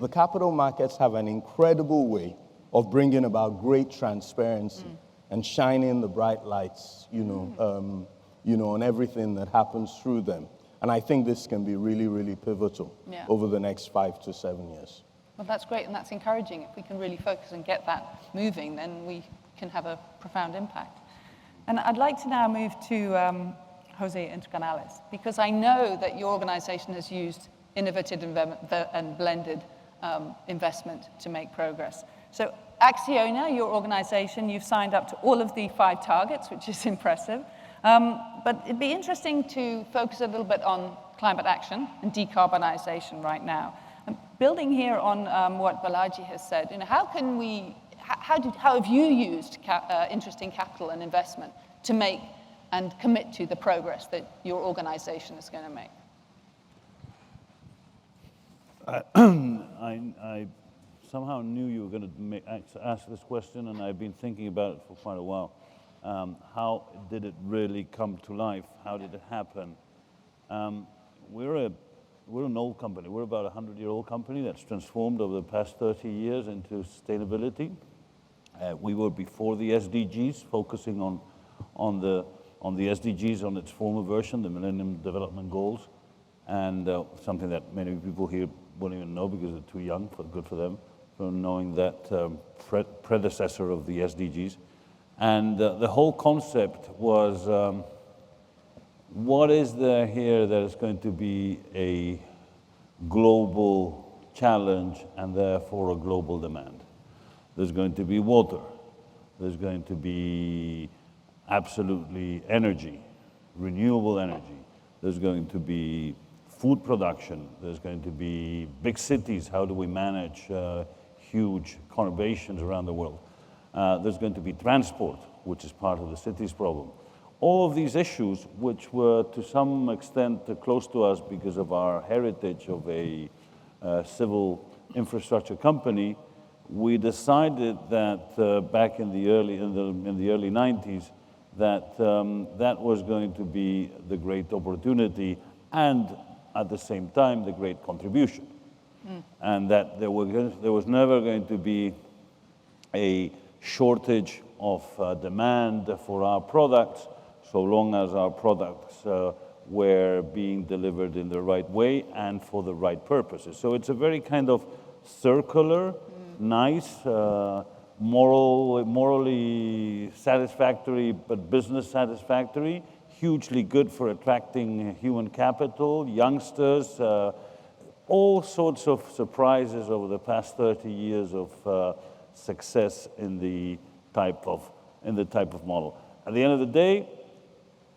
the capital markets have an incredible way of bringing about great transparency and shining the bright lights, on everything that happens through them. And I think this can be really, really pivotal over the next 5 to 7 years. Well, that's great, and that's encouraging. If we can really focus and get that moving, then we can have a profound impact. And I'd like to now move to Jose Intercanales, because I know that your organization has used innovative and blended investment to make progress. So Acciona, your organization, you've signed up to all of the 5 targets, which is impressive. But it'd be interesting to focus a little bit on climate action and decarbonization right now. And building here on what Balaji has said, how have you used interesting capital and investment to make and commit to the progress that your organization is going to make? I somehow knew you were going to ask this question, and I've been thinking about it for quite a while. How did it really come to life? How did it happen? We're an old company. We're about a 100-year-old company that's transformed over the past 30 years into sustainability. We were before the SDGs, focusing on the SDGs on its former version, the Millennium Development Goals, and something that many people here won't even know because they're too young, good for them, for knowing that predecessor of the SDGs. And the whole concept was, what is there here that is going to be a global challenge and therefore a global demand? There's going to be water. There's going to be absolutely energy, renewable energy. There's going to be food production. There's going to be big cities. How do we manage huge conurbations around the world? There's going to be transport, which is part of the city's problem. All of these issues, which were to some extent close to us because of our heritage of a civil infrastructure company, we decided that back in the early 90s that that was going to be the great opportunity and at the same time the great contribution, and that there was never going to be a shortage of demand for our products, so long as our products were being delivered in the right way and for the right purposes. So it's a very kind of circular, nice, morally satisfactory, but business satisfactory, hugely good for attracting human capital, youngsters, all sorts of surprises over the past 30 years of success in the type of model. At the end of the day,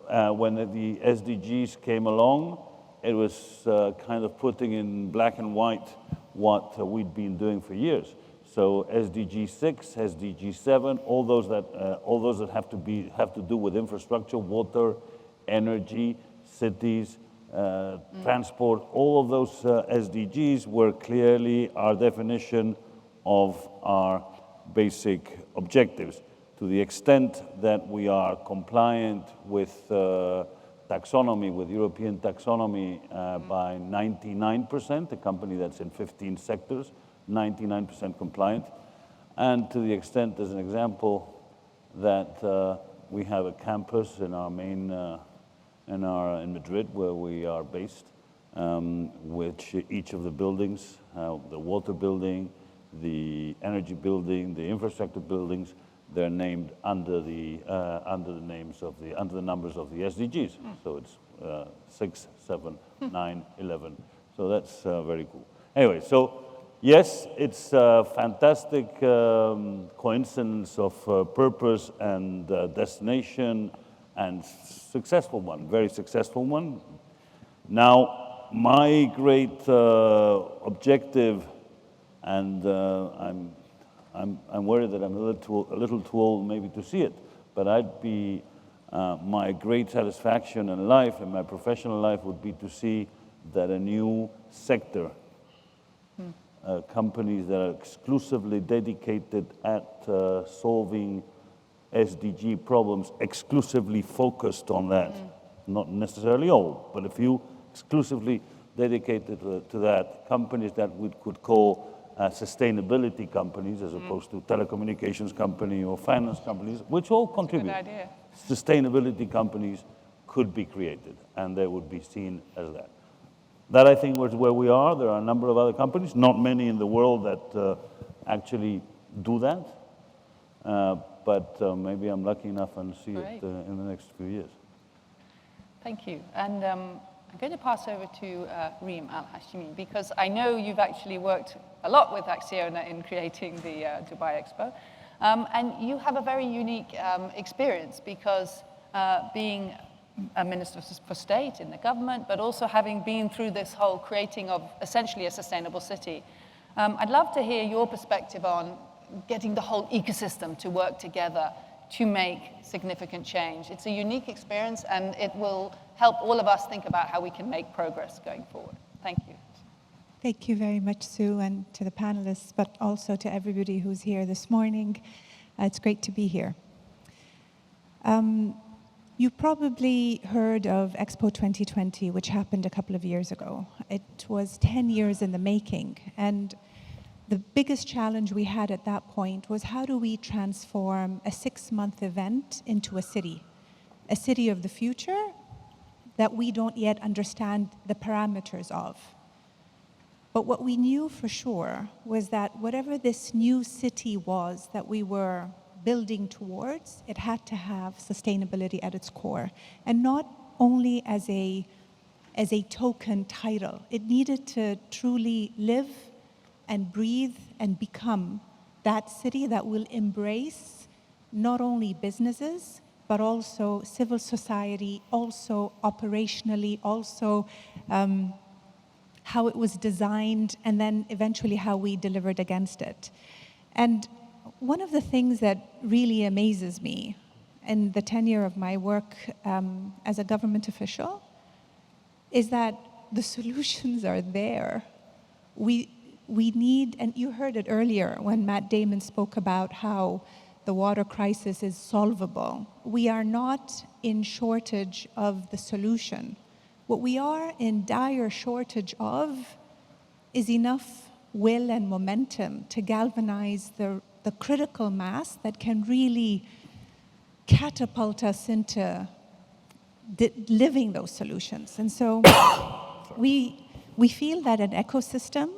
when the SDGs came along, it was kind of putting in black and white what we'd been doing for years. So SDG 6, SDG 7, all those that have to do with infrastructure, water, energy, cities, transport, all of those SDGs were clearly our definition of our basic objectives. To the extent that we are compliant with taxonomy, with European taxonomy by 99%, a company that's in 15 sectors, 99% compliant. And to the extent, as an example, that we have a campus in our main, in Madrid, where we are based, which each of the buildings, the water building, the energy building, the infrastructure buildings, they're named under the numbers of the SDGs. So it's 6, 7, 9, 11. So that's very cool. Anyway, so yes, it's a fantastic coincidence of purpose and destination, and successful one, very successful one. Now, my great objective, and I'm worried that I'm a little too old maybe to see it, but my great satisfaction in life, in my professional life, would be to see that a new sector, companies that are exclusively dedicated at solving SDG problems, exclusively focused on that, not necessarily all, but a few exclusively dedicated to that, companies that we could call sustainability companies as opposed to telecommunications company or finance companies, which all contribute. That's a good idea. Sustainability companies could be created, and they would be seen as that. That, I think, was where we are. There are a number of other companies, not many in the world that actually do that, but maybe I'm lucky enough and see it in the next few years. Thank you. And I'm going to pass over to Reem Al-Hashimi, because I know you've actually worked a lot with Acciona in creating the Dubai Expo. And you have a very unique experience, because being a Minister for State in the government, but also having been through this whole creating of essentially a sustainable city, I'd love to hear your perspective on getting the whole ecosystem to work together to make significant change. It's a unique experience, and it will help all of us think about how we can make progress going forward. Thank you. Thank you very much, Sue, and to the panelists, but also to everybody who's here this morning. It's great to be here. You probably heard of Expo 2020, which happened a couple of years ago. It was 10 years in the making, and the biggest challenge we had at that point was how do we transform a 6-month event into a city of the future that we don't yet understand the parameters of. But what we knew for sure was that whatever this new city was that we were building towards, it had to have sustainability at its core. And not only as a token title. It needed to truly live and breathe and become that city that will embrace not only businesses, but also civil society, also operationally, also how it was designed, and then eventually how we delivered against it. And one of the things that really amazes me in the tenure of my work as a government official is that the solutions are there. We need, and you heard it earlier when Matt Damon spoke about how the water crisis is solvable. We are not in shortage of the solution. What we are in dire shortage of is enough will and momentum to galvanize the critical mass that can really catapult us into living those solutions. And so we feel that an ecosystem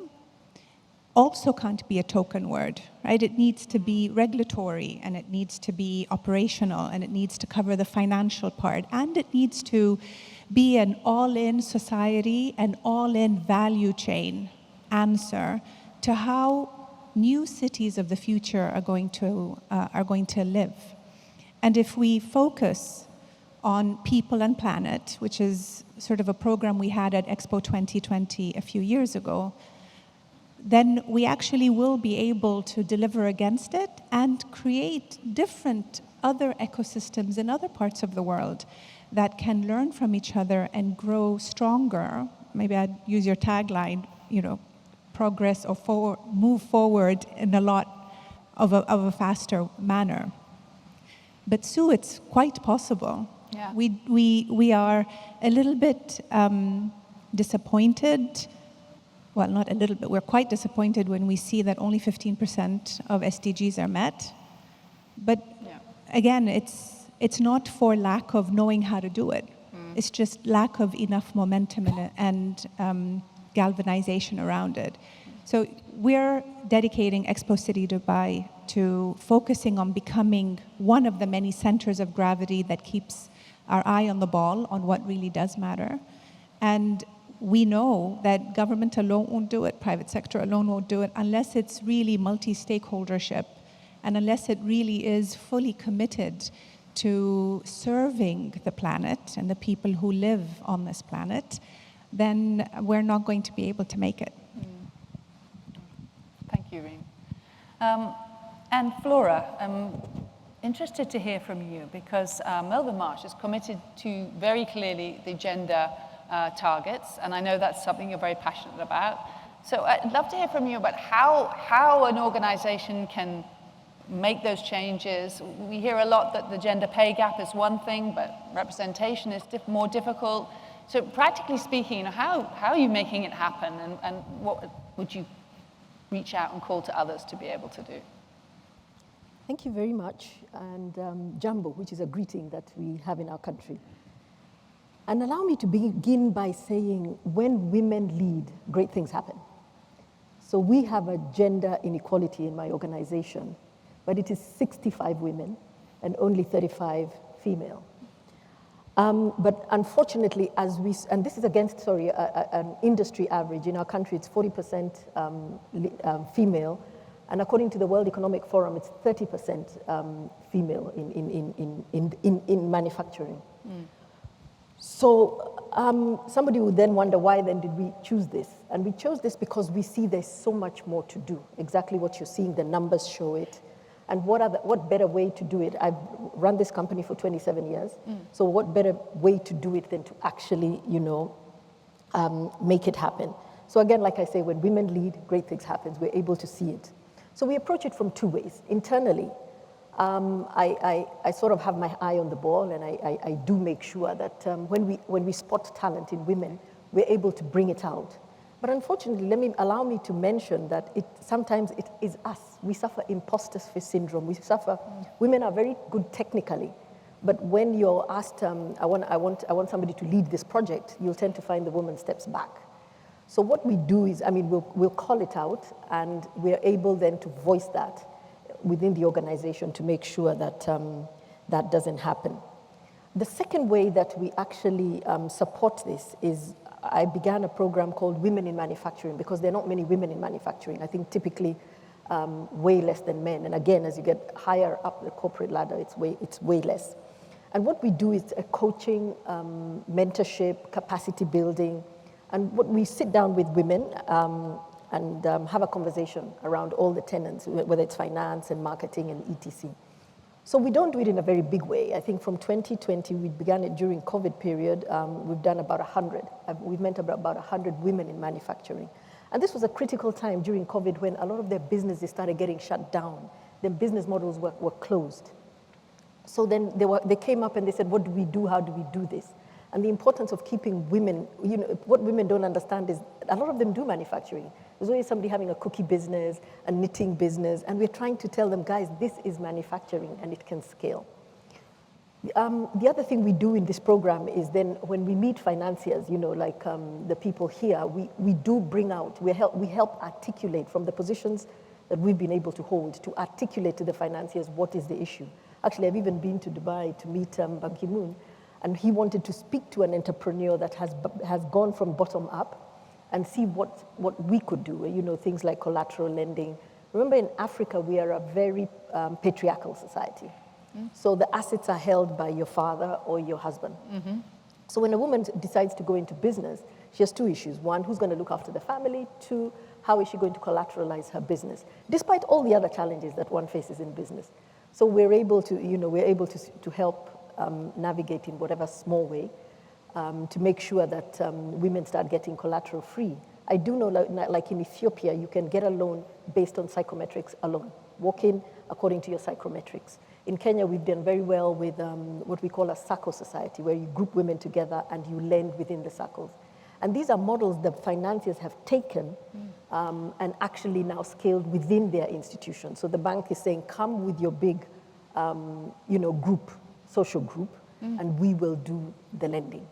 also can't be a token word, right? It needs to be regulatory, and it needs to be operational, and it needs to cover the financial part, and it needs to be an all-in society, an all-in value chain answer to how new cities of the future are going to live. And if we focus on people and planet, which is sort of a program we had at Expo 2020 a few years ago, then we actually will be able to deliver against it and create different other ecosystems in other parts of the world that can learn from each other and grow stronger. Maybe I'd use your tagline, progress or move forward in a lot of a faster manner. But Sue, it's quite possible. Yeah. We are a little bit disappointed. Well, not a little bit. We're quite disappointed when we see that only 15% of SDGs are met. But again, it's not for lack of knowing how to do it. It's just lack of enough momentum and galvanization around it. So we're dedicating Expo City Dubai to focusing on becoming one of the many centers of gravity that keeps our eye on the ball on what really does matter. And we know that government alone won't do it, private sector alone won't do it, unless it's really multi-stakeholdership and unless it really is fully committed to serving the planet and the people who live on this planet, then we're not going to be able to make it. Thank you, Reem. And Flora, I'm interested to hear from you because Melbourne March is committed to very clearly the gender targets, and I know that's something you're very passionate about. So I'd love to hear from you about how an organization can make those changes. We hear a lot that the gender pay gap is one thing, but representation is more difficult. So practically speaking, how are you making it happen, and what would you reach out and call to others to be able to do? Thank you very much, and Jambo, which is a greeting that we have in our country. And allow me to begin by saying, when women lead, great things happen. So we have a gender inequality in my organization, but it is 65 women and only 35 female. But unfortunately, and this is against, an industry average. In our country, it's 40% female, and according to the World Economic Forum, it's 30% female in manufacturing. So somebody would then wonder, why then did we choose this? And we chose this because we see there's so much more to do. Exactly what you're seeing, the numbers show it. And what better way to do it? I've run this company for 27 years. So what better way to do it than to actually, make it happen? So again, like I say, when women lead, great things happen. We're able to see it. So we approach it from two ways. Internally, I sort of have my eye on the ball, and I do make sure that when we spot talent in women, we're able to bring it out. But unfortunately, allow me to mention that sometimes it is us. We suffer imposter syndrome. Women are very good technically, but when you're asked, I want somebody to lead this project, you'll tend to find the woman steps back. So what we do is, we'll call it out, and we're able then to voice that within the organization to make sure that that doesn't happen. The second way that we actually support this is I began a program called Women in Manufacturing, because there are not many women in manufacturing. I think typically way less than men. And again, as you get higher up the corporate ladder, it's way less. And what we do is a coaching, mentorship, capacity building. And what we sit down with women and have a conversation around all the tenets, whether it's finance and marketing and etc. So we don't do it in a very big way. I think from 2020, we began it during COVID period. We've done about 100. We've met about 100 women in manufacturing. And this was a critical time during COVID when a lot of their businesses started getting shut down. Their business models were closed. So then they came up and they said, what do we do? How do we do this? And the importance of keeping women, what women don't understand is a lot of them do manufacturing. There's always somebody having a cookie business, a knitting business, and we're trying to tell them, guys, this is manufacturing and it can scale. The other thing we do in this program is then when we meet financiers, like the people here, we do bring out, we help articulate from the positions that we've been able to hold to articulate to the financiers what is the issue. Actually, I've even been to Dubai to meet Ban Ki-moon, and he wanted to speak to an entrepreneur that has gone from bottom up and see what we could do, things like collateral lending. Remember, in Africa, we are a very patriarchal society. So the assets are held by your father or your husband. Mm-hmm. So when a woman decides to go into business, she has two issues. One, who's going to look after the family? Two, how is she going to collateralize her business? Despite all the other challenges that one faces in business. So we're able to help navigate in whatever small way to make sure that women start getting collateral free. I do know, like in Ethiopia, you can get a loan based on psychometrics alone. Walk in according to your psychometrics. In Kenya, we've done very well with what we call a SACCO society, where you group women together and you lend within the SACCOs. And these are models that financiers have taken and actually now scaled within their institution. So the bank is saying, come with your big group, social group, and we will do the lending.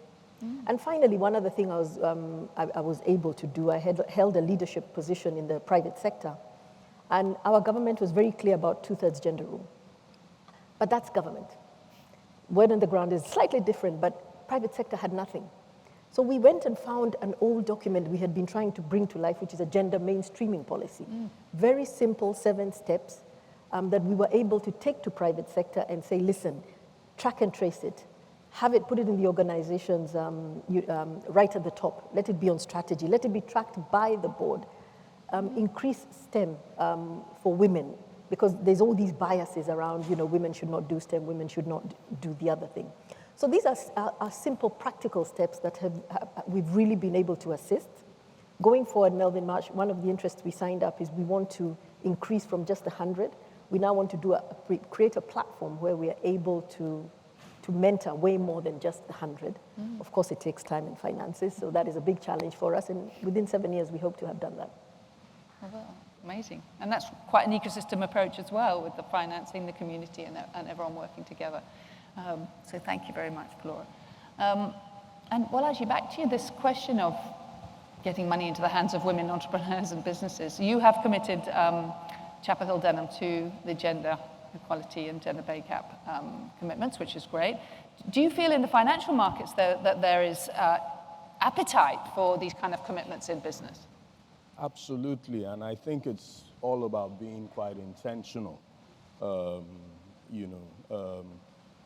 And finally, one other thing I was able to do, I held a leadership position in the private sector. And our government was very clear about 2/3 gender rule. But that's government. Word on the ground is slightly different, but private sector had nothing. So we went and found an old document we had been trying to bring to life, which is a gender mainstreaming policy. Very simple 7 steps that we were able to take to private sector and say, listen, track and trace it. Have it, put it in the organizations right at the top. Let it be on strategy. Let it be tracked by the board. Increase STEM for women, because there's all these biases around, women should not do STEM, women should not do the other thing. So these are simple, practical steps that we've really been able to assist. Going forward, Melvin Marsh, one of the interests we signed up is we want to increase from just 100. We now want to create a platform where we are able to mentor way more than just 100. Of course, it takes time and finances, so that is a big challenge for us. And within 7 years, we hope to have done that. Oh, well, amazing. And that's quite an ecosystem approach as well, with the financing, the community, and everyone working together. So thank you very much, Flora. And well, actually, back to you, this question of getting money into the hands of women entrepreneurs and businesses. You have committed Chapel Hill Denham to the gender equality and gender pay gap commitments, which is great. Do you feel in the financial markets that there is appetite for these kind of commitments in business? Absolutely, and I think it's all about being quite intentional,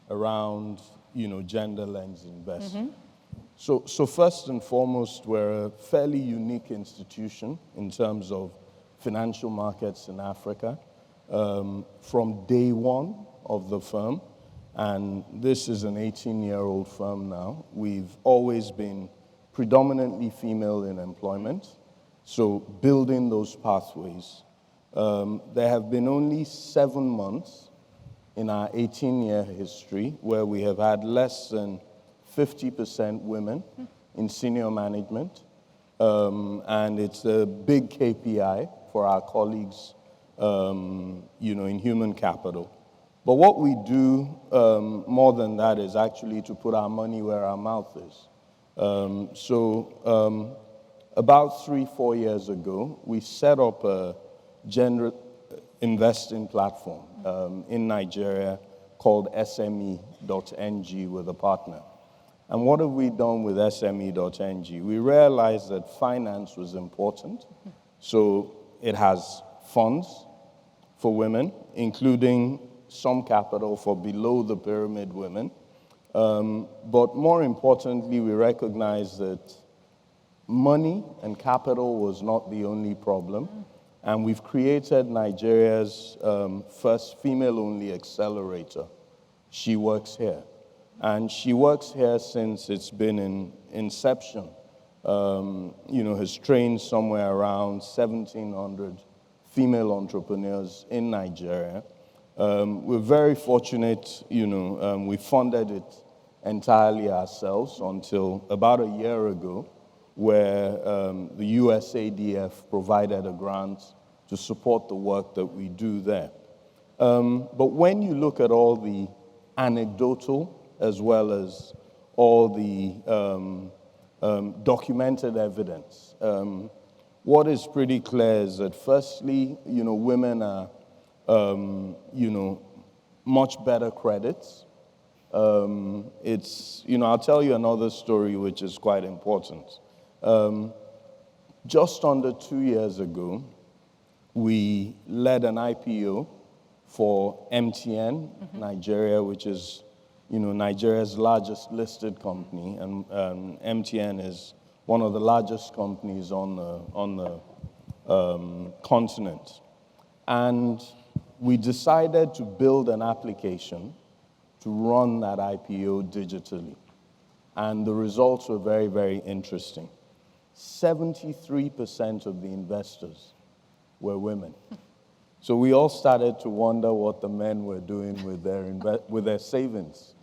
around, gender lens investment. So first and foremost, we're a fairly unique institution in terms of financial markets in Africa. From day one of the firm, and this is an 18-year-old firm now, we've always been predominantly female in employment, so building those pathways. There have been only 7 months in our 18-year history where we have had less than 50% women in senior management. And it's a big KPI for our colleagues, in human capital. But what we do more than that is actually to put our money where our mouth is. About 3-4 years ago, we set up a gender investing platform in Nigeria called SME.ng with a partner. And what have we done with SME.ng? We realized that finance was important. So it has funds for women, including some capital for below the pyramid women. But more importantly, we recognize that money and capital was not the only problem. And we've created Nigeria's first female-only accelerator. She works here. And she works here since it's been in inception. Has trained somewhere around 1,700 female entrepreneurs in Nigeria. We're very fortunate, we funded it entirely ourselves until about a year ago, where the USADF provided a grant to support the work that we do there. But when you look at all the anecdotal as well as all the documented evidence, what is pretty clear is that firstly, women are, much better credits. I'll tell you another story which is quite important. Just under 2 years ago, we led an IPO for MTN Nigeria, which is Nigeria's largest listed company, and MTN is one of the largest companies on the continent. And we decided to build an application to run that IPO digitally. And the results were very, very interesting. 73% of the investors were women. So we all started to wonder what the men were doing with their savings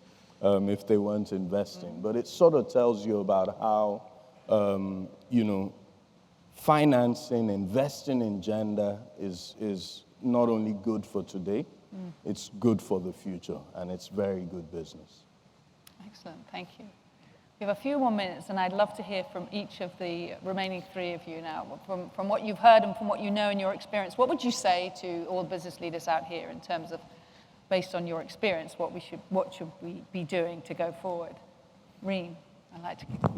if they weren't investing. But it sort of tells you about how, financing, investing in gender is not only good for today, it's good for the future, and it's very good business. Excellent, thank you. We have a few more minutes, and I'd love to hear from each of the remaining three of you now. From what you've heard and from what you know in your experience, what would you say to all business leaders out here in terms of, based on your experience, what should we be doing to go forward? Reen, I'd like to kick off.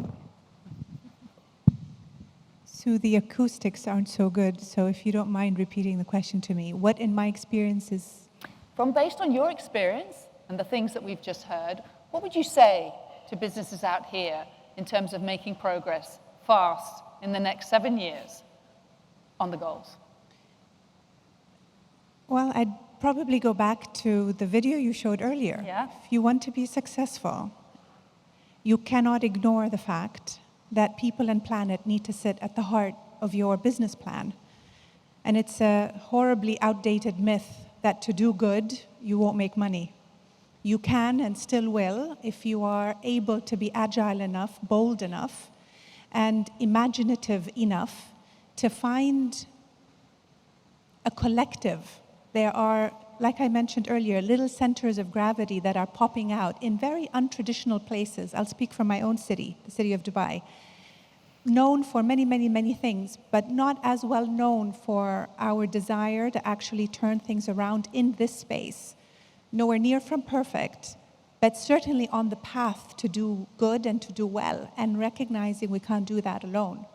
So the acoustics aren't so good, so if you don't mind repeating the question to me, what in my experience is... Based on your experience and the things that we've just heard, what would you say to businesses out here in terms of making progress fast in the next 7 years on the goals? Well, I'd probably go back to the video you showed earlier. Yeah. If you want to be successful, you cannot ignore the fact that people and planet need to sit at the heart of your business plan. And it's a horribly outdated myth that to do good, you won't make money. You can and still will if you are able to be agile enough, bold enough, and imaginative enough to find a collective. There are, like I mentioned earlier, little centers of gravity that are popping out in very untraditional places. I'll speak from my own city, the city of Dubai. Known for many, many, many things, but not as well known for our desire to actually turn things around in this space. Nowhere near from perfect, but certainly on the path to do good and to do well, and recognizing we can't do that alone.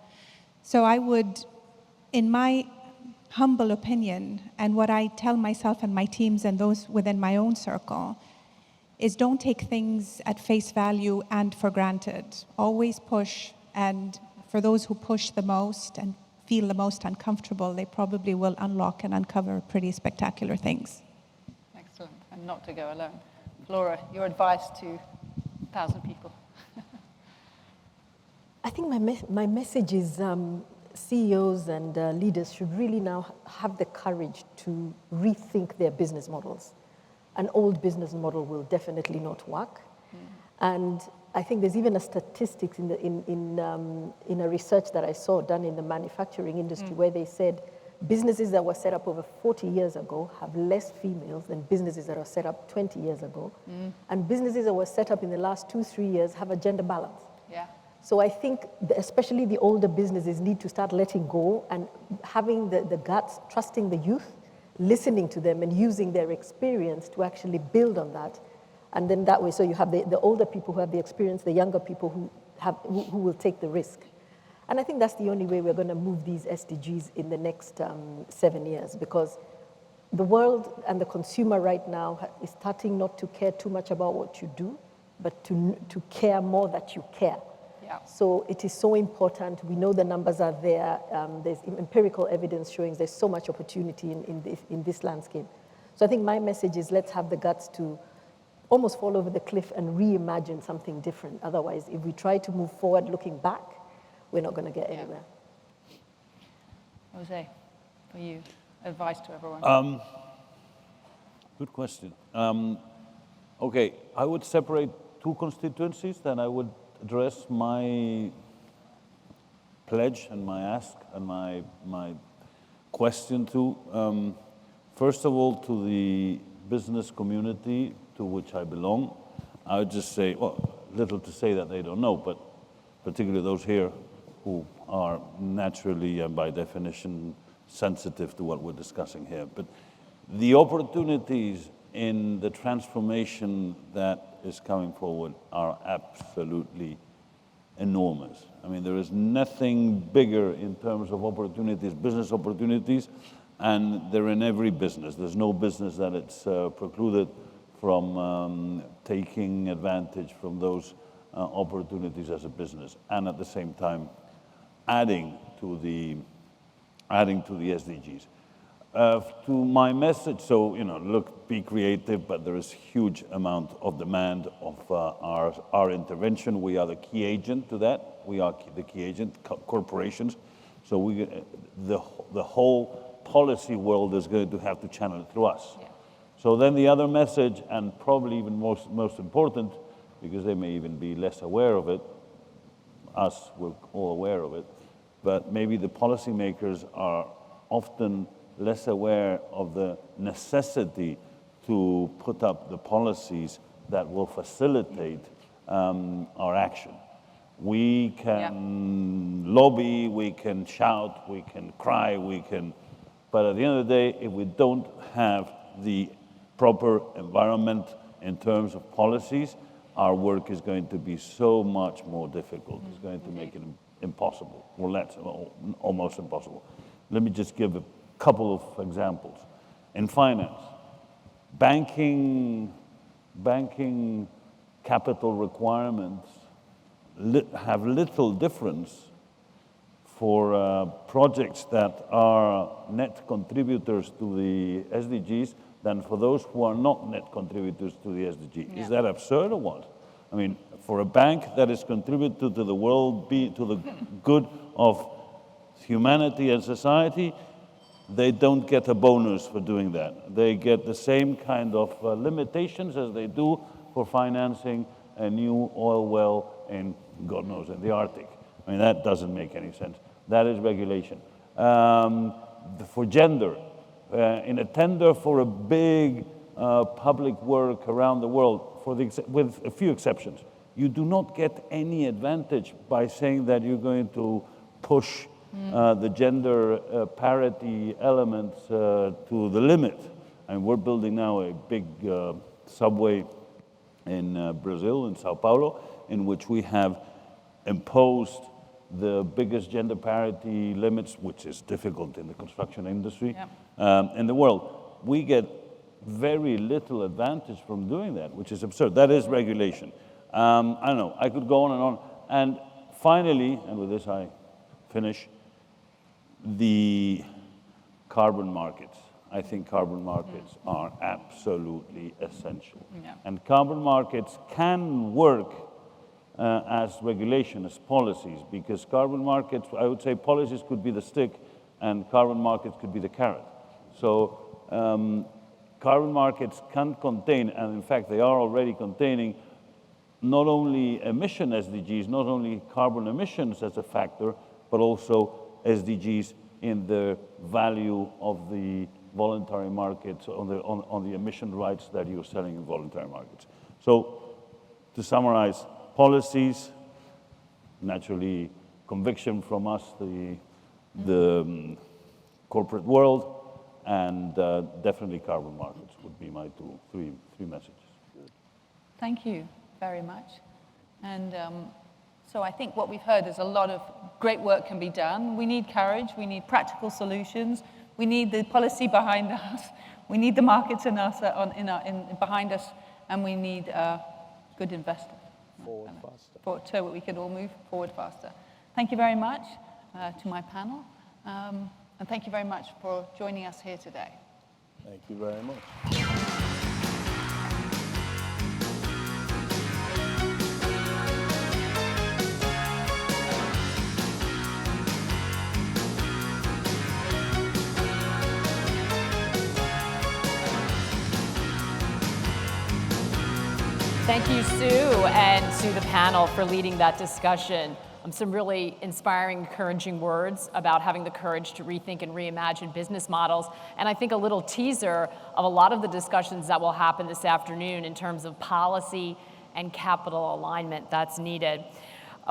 So I would, in my humble opinion, and what I tell myself and my teams and those within my own circle, is don't take things at face value and for granted. Always push, and for those who push the most and feel the most uncomfortable, they probably will unlock and uncover pretty spectacular things. Excellent, and not to go alone. Flora, your advice to 1,000 people. I think my message is CEOs and leaders should really now have the courage to rethink their business models. an old business model will definitely not work. And I think there's even a statistics in a research that I saw done in the manufacturing industry where they said businesses that were set up over 40 years ago have less females than businesses that were set up 20 years ago. And businesses that were set up in the last 2-3 years have a gender balance. Yeah. So I think especially the older businesses need to start letting go and having the guts, trusting the youth, listening to them and using their experience to actually build on that. And then that way, so you have the older people who have the experience, the younger people who will take the risk. And I think that's the only way we're going to move these SDGs in the next 7 years, because the world and the consumer right now is starting not to care too much about what you do, but to care more that you care. Yeah. So it is so important. We know the numbers are there. There's empirical evidence showing there's so much opportunity in this landscape. So I think my message is let's have the guts to almost fall over the cliff and reimagine something different. Otherwise, if we try to move forward looking back, we're not going to get anywhere. Jose, for you, advice to everyone. Good question. Okay, I would separate two constituencies, then I would address my pledge and my ask and my question to. First of all, to the business community to which I belong, I would just say, well, little to say that they don't know, but particularly those here who are naturally and by definition sensitive to what we're discussing here. But the opportunities in the transformation that is coming forward are absolutely enormous. I mean, there is nothing bigger in terms of opportunities, business opportunities, and they're in every business. There's no business that it's precluded from taking advantage from those opportunities as a business, and at the same time adding to the SDGs. To my message, so look, be creative, but there is huge amount of demand of our intervention. We are the key agent to that. We are the key agent, corporations. So the whole policy world is going to have to channel it through us. Yeah. So then the other message, and probably even most important, because they may even be less aware of it, us, we're all aware of it, but maybe the policymakers are often less aware of the necessity to put up the policies that will facilitate our action. We can lobby, we can shout, we can cry, but at the end of the day, if we don't have the proper environment in terms of policies, our work is going to be so much more difficult. It's going to make it impossible, or almost impossible. Let me just give a couple of examples. In finance, banking capital requirements have little difference for projects that are net contributors to the SDGs than for those who are not net contributors to the SDG. Yeah. Is that absurd or what? I mean, for a bank that is contributed to the world, to the good of humanity and society, they don't get a bonus for doing that. They get the same kind of limitations as they do for financing a new oil well in, God knows, in the Arctic. I mean, that doesn't make any sense. That is regulation. For gender, in a tender for a big public work around the world, with a few exceptions, you do not get any advantage by saying that you're going to push the gender parity elements to the limit. And we're building now a big subway in Brazil, in Sao Paulo, in which we have imposed the biggest gender parity limits, which is difficult in the construction industry, in the world. We get very little advantage from doing that, which is absurd. That is regulation. I don't know, I could go on and on. And finally, and with this I finish, the carbon markets. I think carbon markets are absolutely essential. Yeah. And carbon markets can work as regulation, as policies, because carbon markets, I would say policies could be the stick and carbon markets could be the carrot. So carbon markets can contain, and in fact they are already containing, not only emission SDGs, not only carbon emissions as a factor, but also SDGs in the value of the voluntary markets, on the emission rights that you're selling in voluntary markets. So to summarize, policies, naturally conviction from us, the corporate world, and definitely carbon markets would be my three messages. Thank you very much. And so I think what we've heard is a lot of great work can be done. We need courage, we need practical solutions, we need the policy behind us, we need the markets in us, behind us, and we need good investors. Forward faster. So we can all move forward faster. Thank you very much to my panel, and thank you very much for joining us here today. Thank you very much. Thank you, Sue, and to the panel for leading that discussion. Some really inspiring, encouraging words about having the courage to rethink and reimagine business models. And I think a little teaser of a lot of the discussions that will happen this afternoon in terms of policy and capital alignment that's needed.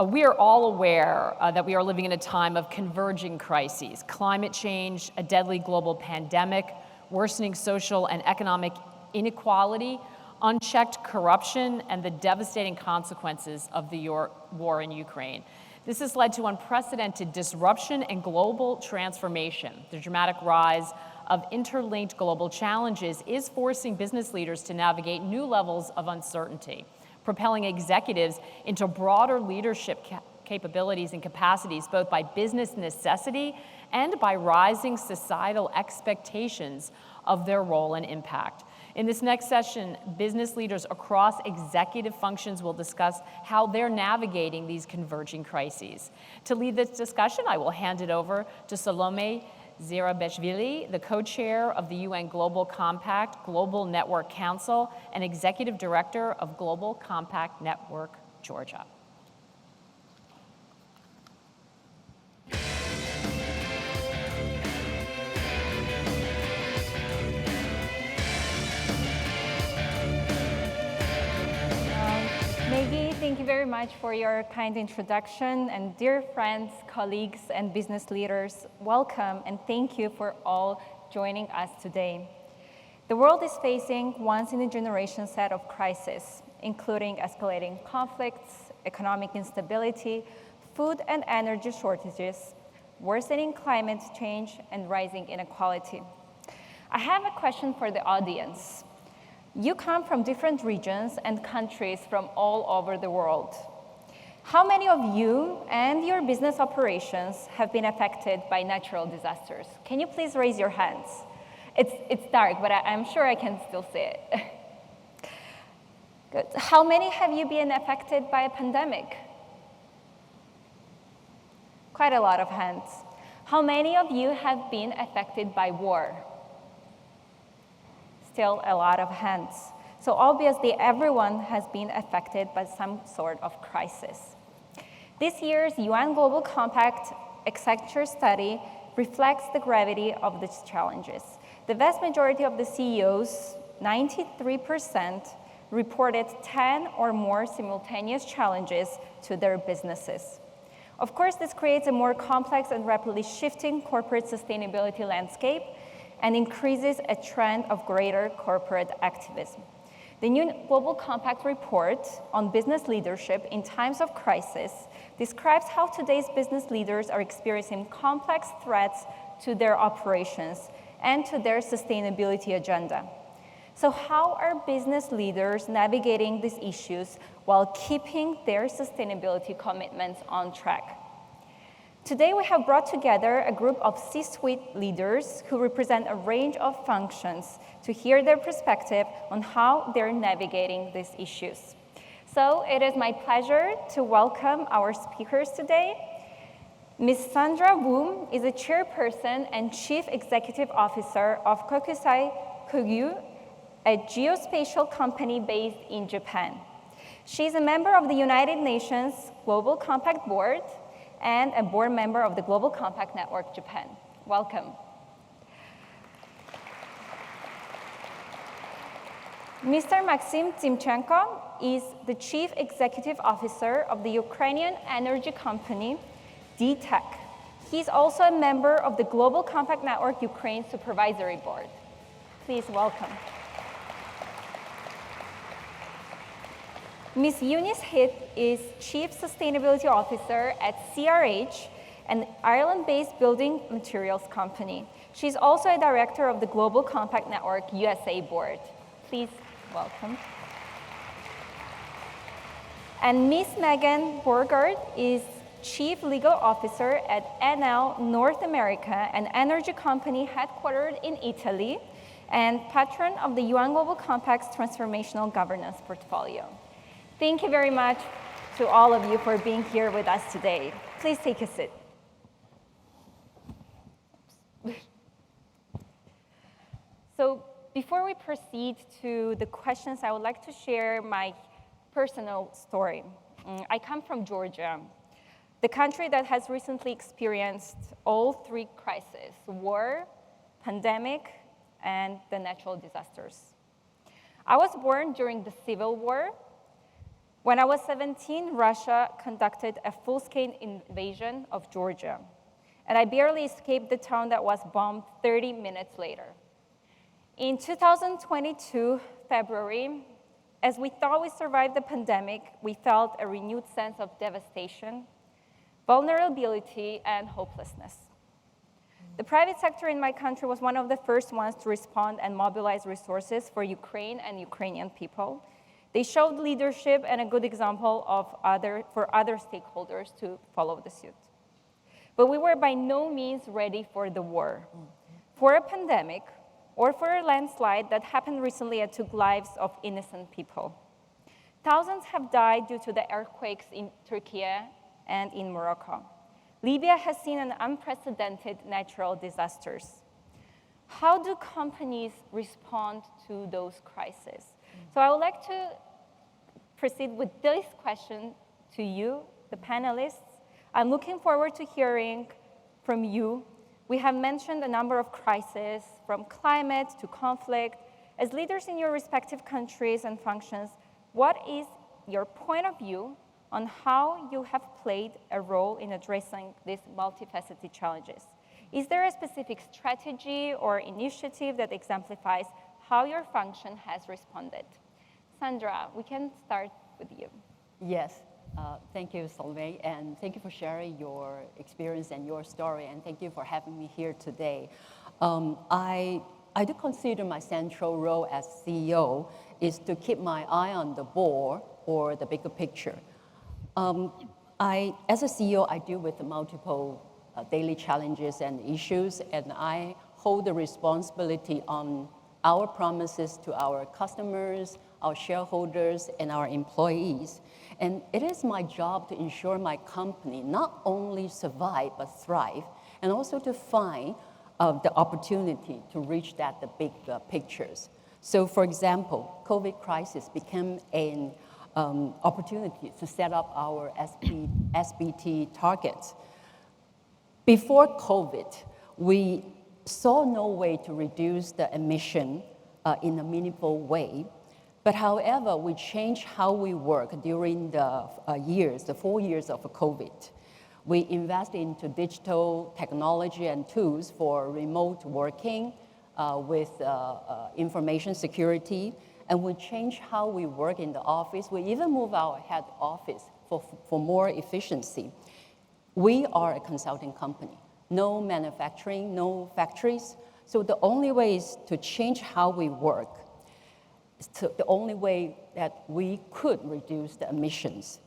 We are all aware that we are living in a time of converging crises: climate change, a deadly global pandemic, worsening social and economic inequality, unchecked corruption, and the devastating consequences of the war in Ukraine. This has led to unprecedented disruption and global transformation. The dramatic rise of interlinked global challenges is forcing business leaders to navigate new levels of uncertainty, propelling executives into broader leadership capabilities and capacities, both by business necessity and by rising societal expectations of their role and impact. In this next session, business leaders across executive functions will discuss how they're navigating these converging crises. To lead this discussion, I will hand it over to Salome Zerabeshvili, the co-chair of the UN Global Compact Global Network Council and executive director of Global Compact Network, Georgia. Maggie, thank you very much for your kind introduction. And dear friends, colleagues, and business leaders, welcome and thank you for all joining us today. The world is facing once-in-a-generation set of crises, including escalating conflicts, economic instability, food and energy shortages, worsening climate change, and rising inequality. I have a question for the audience. You come from different regions and countries from all over the world. How many of you and your business operations have been affected by natural disasters? Can you please raise your hands? It's dark, but I'm sure I can still see it. Good. How many have you been affected by a pandemic? Quite a lot of hands. How many of you have been affected by war? Still a lot of hands. So obviously everyone has been affected by some sort of crisis. This year's UN Global Compact Executive Study reflects the gravity of these challenges. The vast majority of the CEOs, 93%, reported 10 or more simultaneous challenges to their businesses. Of course, this creates a more complex and rapidly shifting corporate sustainability landscape and increases a trend of greater corporate activism. The new Global Compact report on business leadership in times of crisis describes how today's business leaders are experiencing complex threats to their operations and to their sustainability agenda. So how are business leaders navigating these issues while keeping their sustainability commitments on track? Today, we have brought together a group of C-suite leaders who represent a range of functions to hear their perspective on how they're navigating these issues. So it is my pleasure to welcome our speakers today. Ms. Sandra Wu is the chairperson and chief executive officer of Kokusai Kogyo, a geospatial company based in Japan. She's a member of the United Nations Global Compact Board and a board member of the Global Compact Network Japan. Welcome. Mr. Maxim Timchenko is the Chief Executive Officer of the Ukrainian energy company, DTEK. He's also a member of the Global Compact Network Ukraine Supervisory Board. Please welcome. Ms. Eunice Hitt is Chief Sustainability Officer at CRH, an Ireland-based building materials company. She's also a director of the Global Compact Network USA Board. Please welcome. And Ms. Megan Borgard is Chief Legal Officer at Enel North America, an energy company headquartered in Italy, and patron of the UN Global Compact's Transformational Governance Portfolio. Thank you very much to all of you for being here with us today. Please take a seat. So before we proceed to the questions, I would like to share my personal story. I come from Georgia, the country that has recently experienced all three crises: war, pandemic, and the natural disasters. I was born during the Civil War. When I was 17, Russia conducted a full-scale invasion of Georgia, and I barely escaped the town that was bombed 30 minutes later. In 2022, February, as we thought we survived the pandemic, we felt a renewed sense of devastation, vulnerability, and hopelessness. The private sector in my country was one of the first ones to respond and mobilize resources for Ukraine and Ukrainian people. They showed leadership and a good example for other stakeholders to follow the suit. But we were by no means ready for the war, for a pandemic, or for a landslide that happened recently and took lives of innocent people. Thousands have died due to the earthquakes in Turkey and in Morocco. Libya has seen an unprecedented natural disasters. How do companies respond to those crises? So I would like to proceed with this question to you, the panelists. I'm looking forward to hearing from you. We have mentioned a number of crises, from climate to conflict. As leaders in your respective countries and functions, what is your point of view on how you have played a role in addressing these multifaceted challenges? Is there a specific strategy or initiative that exemplifies how your function has responded? Sandra, we can start with you. Yes. Thank you, Solveig, and thank you for sharing your experience and your story, and thank you for having me here today. I do consider my central role as CEO is to keep my eye on the ball or the bigger picture. As a CEO, I deal with multiple daily challenges and issues, and I hold the responsibility on our promises to our customers, our shareholders, and our employees. And it is my job to ensure my company not only survive, but thrive, and also to find the opportunity to reach the big pictures. So for example, COVID crisis became an opportunity to set up our SBT targets. Before COVID, we saw no way to reduce the emission in a meaningful way. But however, we changed how we work during the 4 years of COVID. We invest into digital technology and tools for remote working with information security. And we changed how we work in the office. We even moved our head office for more efficiency. We are a consulting company. No manufacturing, no factories. So the only way is to change how we work. So the only way that we could reduce the emissions.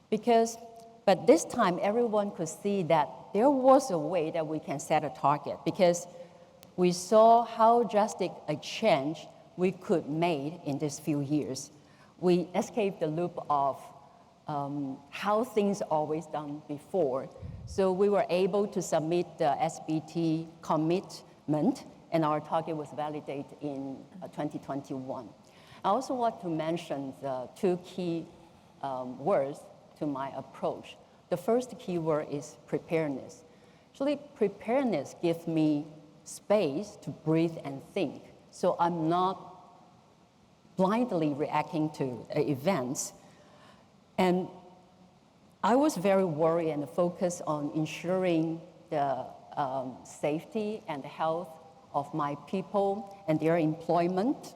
But this time, everyone could see that there was a way that we can set a target, because we saw how drastic a change we could make in these few years. We escaped the loop of how things always done before. So we were able to submit the SBT commitment, and our target was validated in 2021. I also want to mention the two key words to my approach. The first key word is preparedness. Actually, preparedness gives me space to breathe and think, so I'm not blindly reacting to events. And I was very worried and focused on ensuring the safety and health of my people and their employment.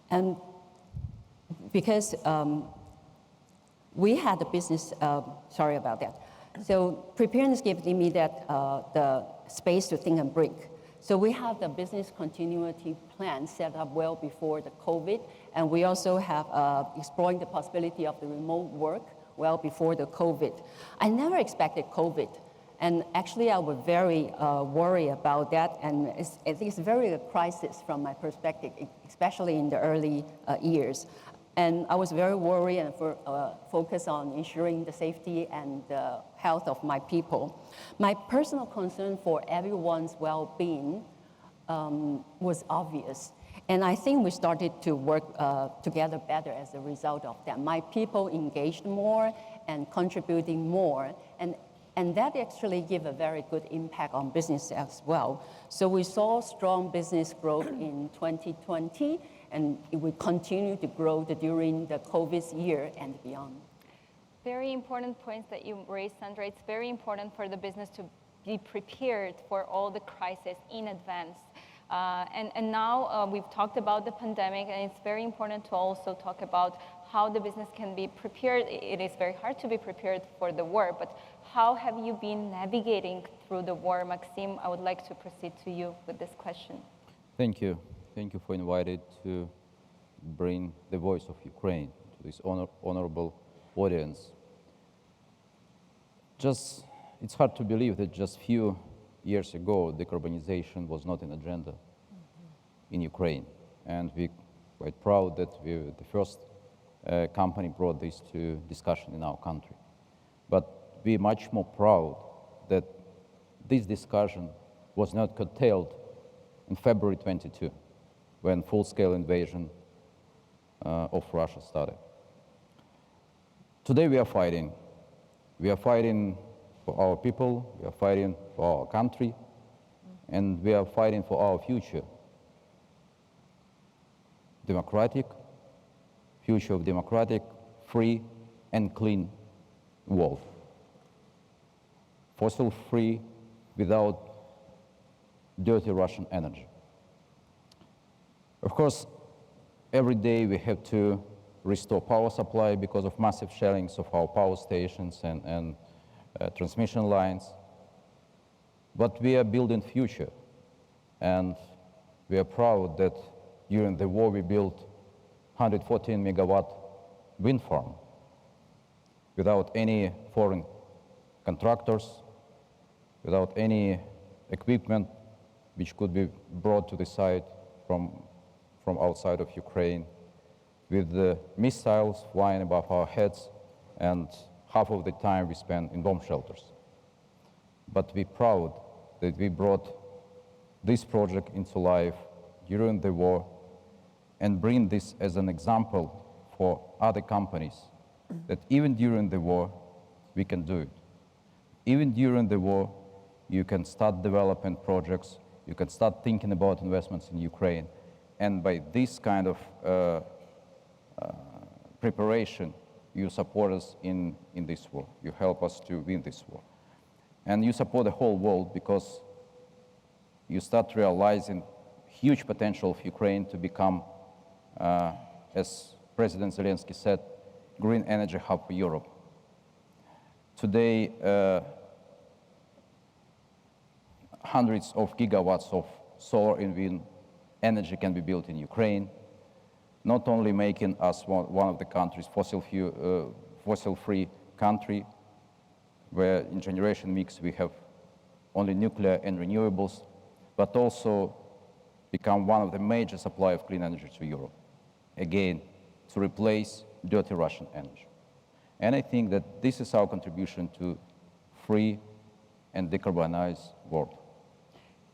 And because we had a business, sorry about that. So preparedness gives me that the space to think and breathe. So we have the business continuity plan set up well before the COVID, and we also have exploring the possibility of the remote work well before the COVID. I never expected COVID, and actually I was very worried about that, and it's very a crisis from my perspective, especially in the early years. And I was very worried and focused on ensuring the safety and the health of my people. My personal concern for everyone's well-being was obvious. And I think we started to work together better as a result of that. My people engaged more and contributing more. And that actually gave a very good impact on business as well. So we saw strong business growth in 2020, and it will continue to grow during the COVID year and beyond. Very important points that you raised, Sandra. It's very important for the business to be prepared for all the crises in advance. And now we've talked about the pandemic, and it's very important to also talk about how the business can be prepared. It is very hard to be prepared for the war, but how have you been navigating through the war? Maxime, I would like to proceed to you with this question. Thank you. Thank you for inviting to bring the voice of Ukraine to this honorable audience. It's hard to believe that just few years ago, decarbonization was not an agenda in Ukraine. And we're quite proud that we were the first company brought this to discussion in our country. But we're much more proud that this discussion was not curtailed in February 22, when full-scale invasion of Russia started. Today we are fighting. We are fighting for our people, we are fighting for our country, and we are fighting for our future. Future of democratic, free, and clean world. Fossil-free, without dirty Russian energy. Of course, every day we have to restore power supply because of massive shellings of our power stations and transmission lines. But we are building future, and we are proud that during the war we built 114 megawatt wind farm without any foreign contractors, without any equipment which could be brought to the site from outside of Ukraine, with the missiles flying above our heads, and half of the time we spend in bomb shelters. But we're proud that we brought this project into life during the war and bring this as an example for other companies, that even during the war, we can do it. Even during the war, you can start developing projects, you can start thinking about investments in Ukraine, and by this kind of preparation, you support us in this war. You help us to win this war. And you support the whole world because you start realizing huge potential of Ukraine to become, as President Zelensky said, green energy hub for Europe. Today, hundreds of gigawatts of solar and wind energy can be built in Ukraine, not only making us one of the countries fossil-free country, where in generation mix we have only nuclear and renewables, but also become one of the major supply of clean energy to Europe. Again, to replace dirty Russian energy. And I think that this is our contribution to free and decarbonized world.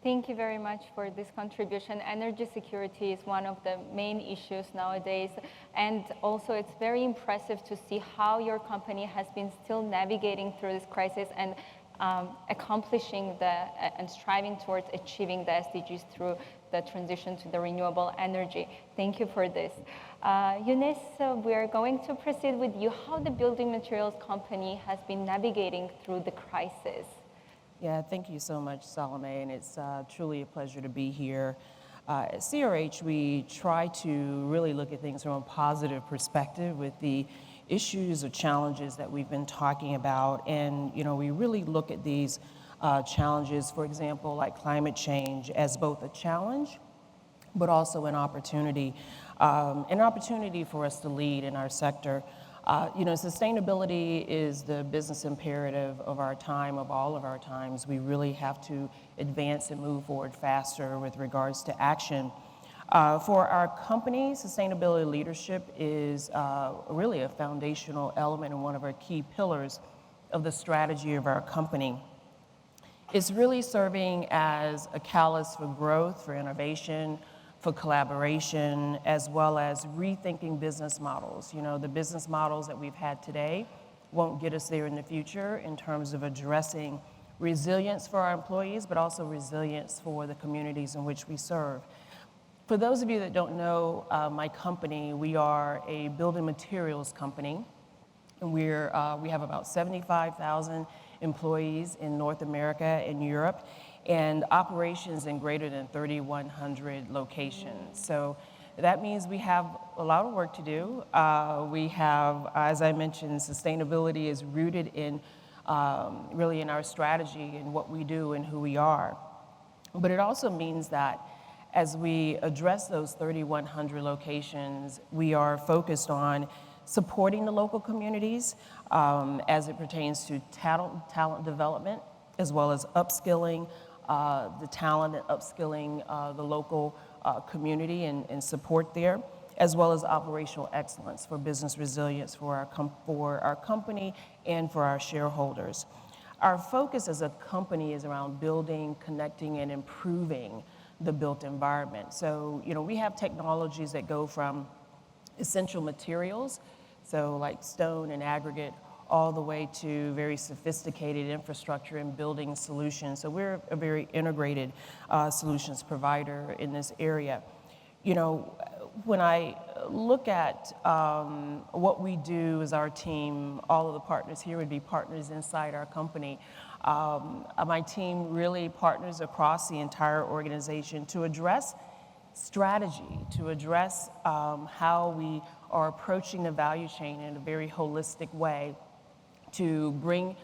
Thank you very much for this contribution. Energy security is one of the main issues nowadays. And also it's very impressive to see how your company has been still navigating through this crisis and accomplishing and striving towards achieving the SDGs through the transition to the renewable energy. Thank you for this. Eunice, we are going to proceed with you. How the building materials company has been navigating through the crisis? Yeah, thank you so much, Salome, and it's truly a pleasure to be here. At CRH, we try to really look at things from a positive perspective with the issues or challenges that we've been talking about, and we really look at these challenges, for example, like climate change, as both a challenge, but also an opportunity for us to lead in our sector. Sustainability is the business imperative of our time, of all of our times. We really have to advance and move forward faster with regards to action. For our company, sustainability leadership is really a foundational element and one of our key pillars of the strategy of our company. It's really serving as a catalyst for growth, for innovation, for collaboration, as well as rethinking business models. The business models that we've had today won't get us there in the future in terms of addressing resilience for our employees, but also resilience for the communities in which we serve. For those of you that don't know my company, we are a building materials company, and we have about 75,000 employees in North America and Europe, and operations in greater than 3,100 locations. So that means we have a lot of work to do. We have, as I mentioned, sustainability is rooted in really in our strategy and what we do and who we are. But it also means that as we address those 3,100 locations, we are focused on supporting the local communities as it pertains to talent development, as well as upskilling the talent and upskilling the local community and support there, as well as operational excellence for business resilience for our company and for our shareholders. Our focus as a company is around building, connecting, and improving the built environment. So, we have technologies that go from essential materials, so like stone and aggregate, all the way to very sophisticated infrastructure and building solutions. So we're a very integrated solutions provider in this area. When I look at what we do as our team, all of the partners here would be partners inside our company. My team really partners across the entire organization to address strategy, to address how we are approaching the value chain in a very holistic way, to bring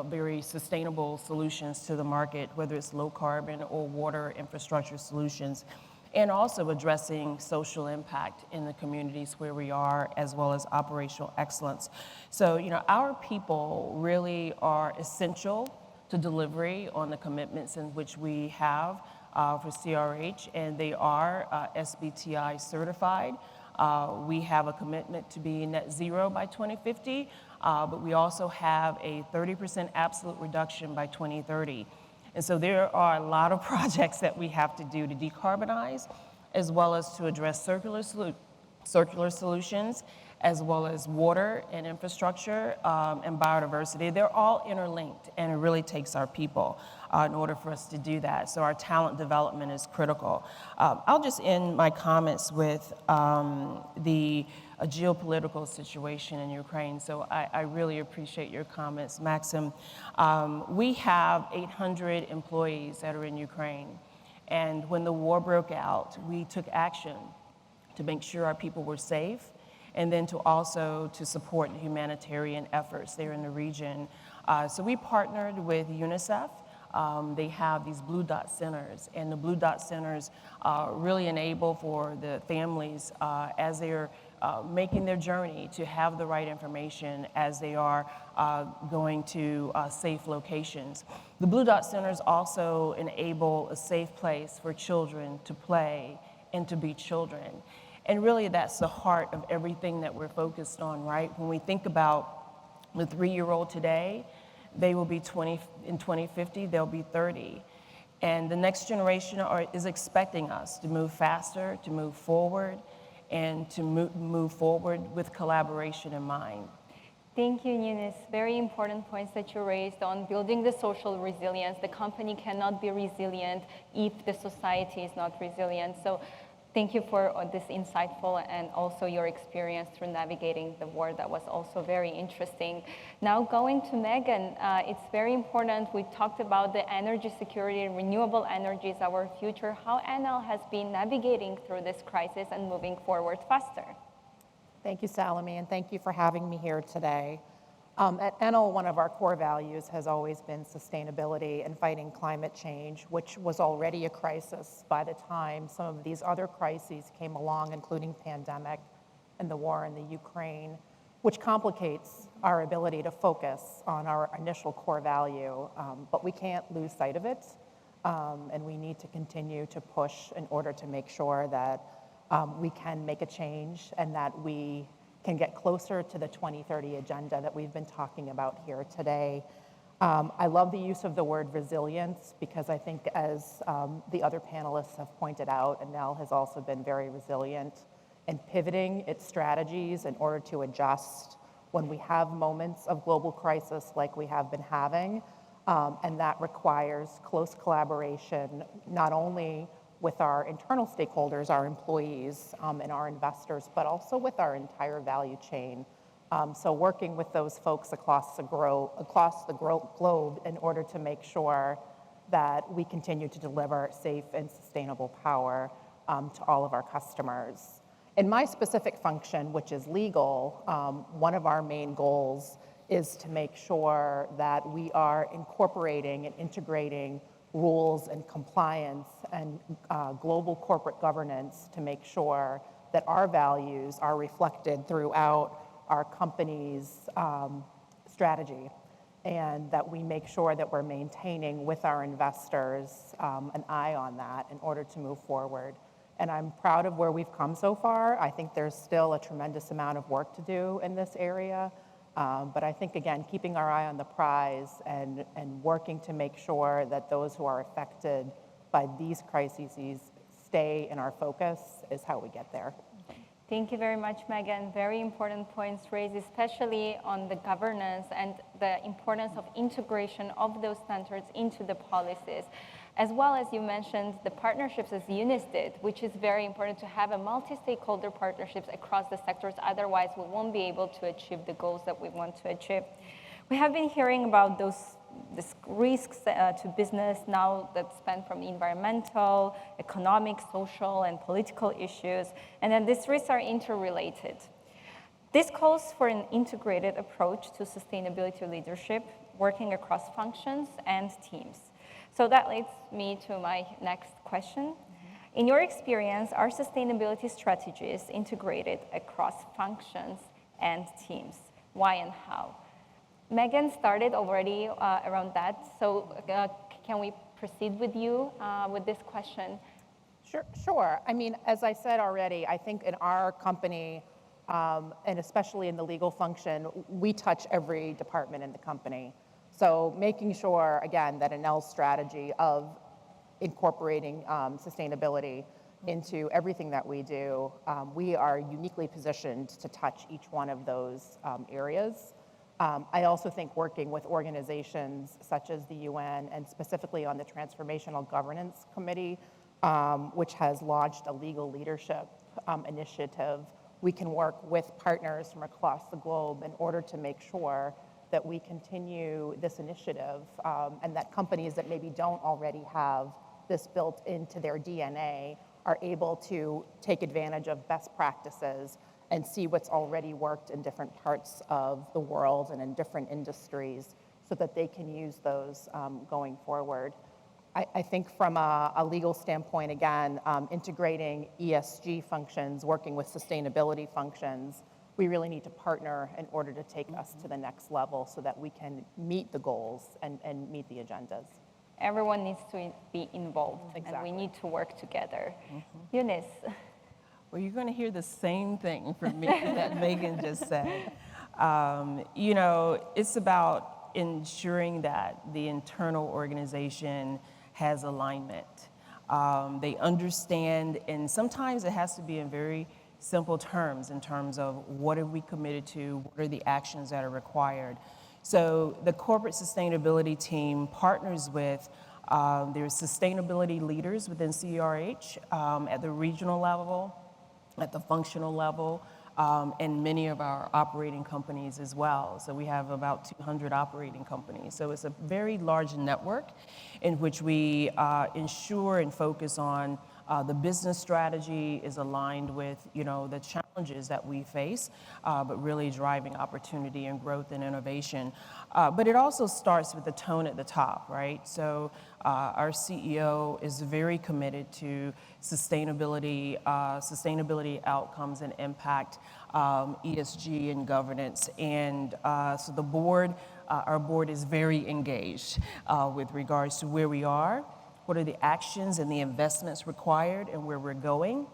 very sustainable solutions to the market, whether it's low carbon or water infrastructure solutions, and also addressing social impact in the communities where we are, as well as operational excellence. So, our people really are essential to delivery on the commitments in which we have for CRH, and they are SBTI certified. We have a commitment to be net zero by 2050, but we also have a 30% absolute reduction by 2030. And so there are a lot of projects that we have to do to decarbonize, as well as to address circular solutions, as well as water and infrastructure and biodiversity. They're all interlinked, and it really takes our people in order for us to do that. So our talent development is critical. I'll just end my comments with the geopolitical situation in Ukraine. So I really appreciate your comments, Maxim. We have 800 employees that are in Ukraine. And when the war broke out, we took action to make sure our people were safe, and then to support humanitarian efforts there in the region. So we partnered with UNICEF. They have these Blue Dot Centers, and the Blue Dot Centers really enable for the families as they're making their journey to have the right information as they are going to safe locations. The Blue Dot Centers also enable a safe place for children to play and to be children. And really that's the heart of everything that we're focused on, right? When we think about the 3-year-old today, they will be 20, in 2050, they'll be 30. And the next generation is expecting us to move faster, to move forward, and to move forward with collaboration in mind. Thank you, Eunice. Very important points that you raised on building the social resilience. The company cannot be resilient if the society is not resilient. So thank you for this insightful and also your experience through navigating the war. That was also very interesting. Now going to Megan, it's very important. We talked about the energy security and renewable energy is our future. How Enel has been navigating through this crisis and moving forward faster. Thank you, Salome, and thank you for having me here today. At Enel, one of our core values has always been sustainability and fighting climate change, which was already a crisis by the time some of these other crises came along, including pandemic and the war in the Ukraine, which complicates our ability to focus on our initial core value, but we can't lose sight of it, and we need to continue to push in order to make sure that we can make a change and that we can get closer to the 2030 agenda that we've been talking about here today. I love the use of the word resilience because I think as the other panelists have pointed out, Enel has also been very resilient in pivoting its strategies in order to adjust when we have moments of global crisis like we have been having. And that requires close collaboration, not only with our internal stakeholders, our employees and our investors, but also with our entire value chain. So working with those folks across the globe in order to make sure that we continue to deliver safe and sustainable power to all of our customers. In my specific function, which is legal, one of our main goals is to make sure that we are incorporating and integrating rules and compliance and global corporate governance to make sure that our values are reflected throughout our company's strategy and that we make sure that we're maintaining with our investors an eye on that in order to move forward. And I'm proud of where we've come so far. I think there's still a tremendous amount of work to do in this area. But I think, again, keeping our eye on the prize and working to make sure that those who are affected by these crises stay in our focus is how we get there. Thank you very much, Megan. Very important points raised, especially on the governance and the importance of integration of those standards into the policies. As well as you mentioned the partnerships as Eunice did, which is very important to have a multi-stakeholder partnerships across the sectors. Otherwise, we won't be able to achieve the goals that we want to achieve. We have been hearing about these risks to business now that span from environmental, economic, social, and political issues, and then these risks are interrelated. This calls for an integrated approach to sustainability leadership, working across functions and teams. So that leads me to my next question. In your experience, are sustainability strategies integrated across functions and teams? Why and how? Megan started already around that, so can we proceed with you with this question? Sure. I mean, as I said already, I think in our company, and especially in the legal function, we touch every department in the company. So making sure, again, that Enel's strategy of incorporating sustainability into everything that we do, we are uniquely positioned to touch each one of those areas. I also think working with organizations such as the UN and specifically on the Transformational Governance Committee, which has launched a legal leadership initiative, we can work with partners from across the globe in order to make sure that we continue this initiative and that companies that maybe don't already have this built into their DNA are able to take advantage of best practices and see what's already worked in different parts of the world and in different industries so that they can use those going forward. I think from a legal standpoint, again, integrating ESG functions, working with sustainability functions, we really need to partner in order to take us to the next level so that we can meet the goals and meet the agendas. Everyone needs to be involved, and we need to work together. Eunice. Well, you're going to hear the same thing from me that Megan just said. You know, it's about ensuring that the internal organization has alignment. They understand, and sometimes it has to be in very simple terms in terms of what have we committed to, what are the actions that are required. So the corporate sustainability team partners with there's sustainability leaders within CRH at the regional level, at the functional level, and many of our operating companies as well. So we have about 200 operating companies. So it's a very large network in which we ensure and focus on the business strategy is aligned with, the challenges that we face, but really driving opportunity and growth and innovation. But it also starts with the tone at the top, right? So our CEO is very committed to sustainability outcomes and impact, ESG and governance. And so the board, our board is very engaged with regards to where we are, what are the actions and the investments required, and where we're going.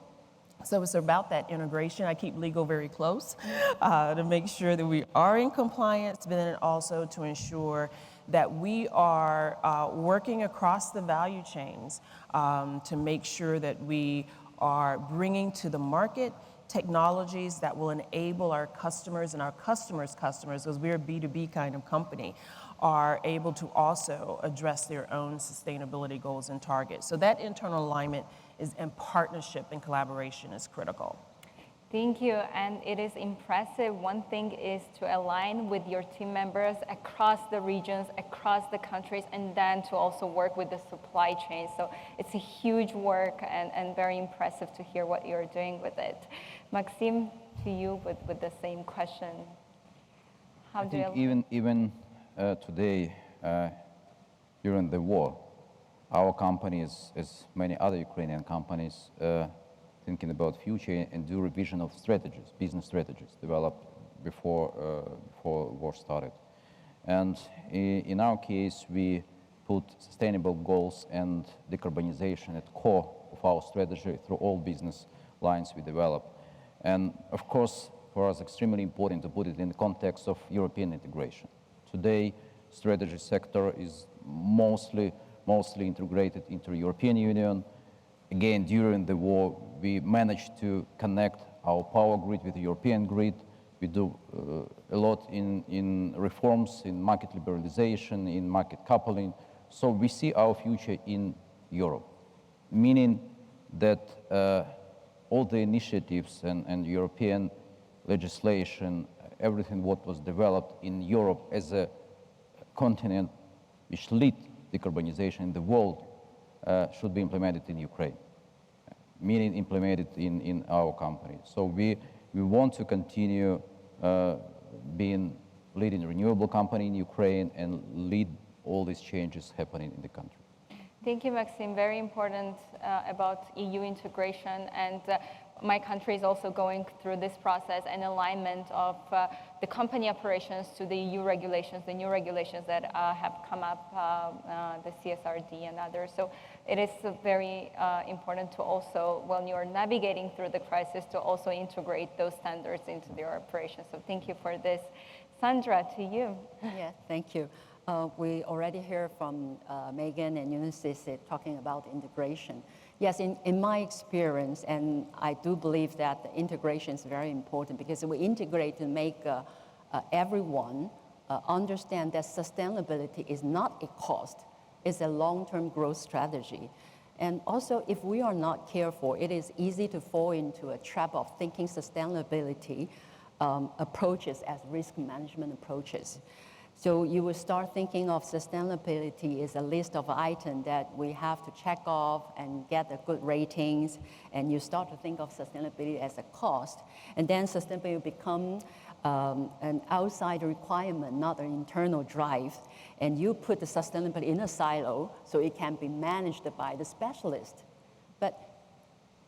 So it's about that integration. I keep legal very close to make sure that we are in compliance, but then also to ensure that we are working across the value chains to make sure that we are bringing to the market technologies that will enable our customers and our customers' customers, because we're a B2B kind of company, are able to also address their own sustainability goals and targets. So that internal alignment is in partnership and collaboration is critical. Thank you, and it is impressive. One thing is to align with your team members across the regions, across the countries, and then to also work with the supply chain. So it's a huge work and very impressive to hear what you're doing with it. Maxime, to you with the same question. How do you... Even today, during the war, our companies, as many other Ukrainian companies, thinking about future and do revision of strategies, business strategies developed before war started. And in our case, we put sustainable goals and decarbonization at core of our strategy through all business lines we develop. And of course, for us, extremely important to put it in the context of European integration. Today, strategy sector is mostly integrated into the European Union. Again, during the war, we managed to connect our power grid with the European grid. We do a lot in reforms, in market liberalization, in market coupling. So we see our future in Europe, meaning that all the initiatives and European legislation, everything what was developed in Europe as a continent which lead decarbonization in the world should be implemented in Ukraine, meaning implemented in our company. So we want to continue being leading renewable company in Ukraine and lead all these changes happening in the country. Thank you, Maxime. Very important about EU integration, and my country is also going through this process and alignment of the company operations to the EU regulations, the new regulations that have come up, the CSRD and others. So it is very important to also, when you're navigating through the crisis, to also integrate those standards into your operations. So thank you for this. Sandra, to you. Yeah, thank you. We already heard from Megan and Ulysses talking about integration. Yes, in my experience, and I do believe that the integration is very important because we integrate to make everyone understand that sustainability is not a cost, it's a long-term growth strategy. And also, if we are not careful, it is easy to fall into a trap of thinking sustainability approaches as risk management approaches. So you will start thinking of sustainability as a list of items that we have to check off and get the good ratings, and you start to think of sustainability as a cost. And then sustainability become an outside requirement, not an internal drive. And you put the sustainability in a silo so it can be managed by the specialist. But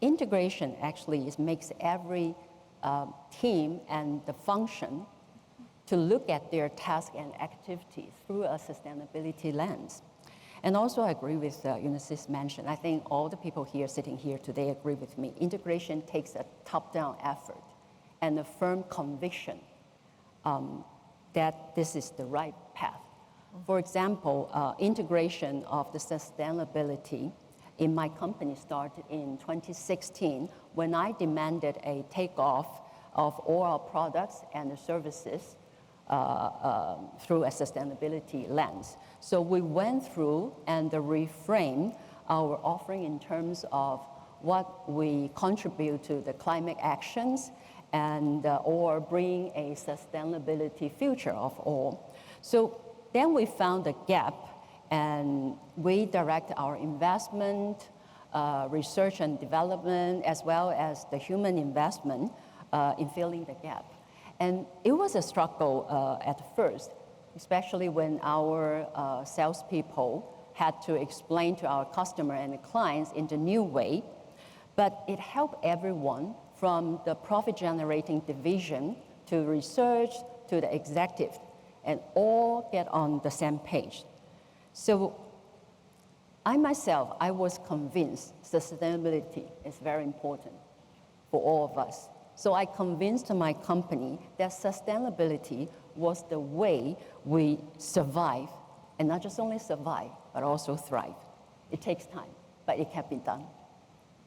integration actually makes every team and the function to look at their tasks and activities through a sustainability lens. And also I agree with Ulysses mentioned, I think all the people here sitting here today agree with me. Integration takes a top-down effort and a firm conviction that this is the right path. For example, integration of the sustainability in my company started in 2016 when I demanded a takeoff of all our products and services through a sustainability lens. So we went through and reframed our offering in terms of what we contribute to the climate actions and or bring a sustainability future of all. So then we found a gap and we direct our investment, research and development, as well as the human investment in filling the gap. And it was a struggle at first, especially when our salespeople had to explain to our customer and the clients in the new way. But it helped everyone from the profit-generating division to research to the executive, and all get on the same page. So I myself, I was convinced sustainability is very important for all of us. So I convinced my company that sustainability was the way we survive, and not just only survive, but also thrive. It takes time, but it can be done.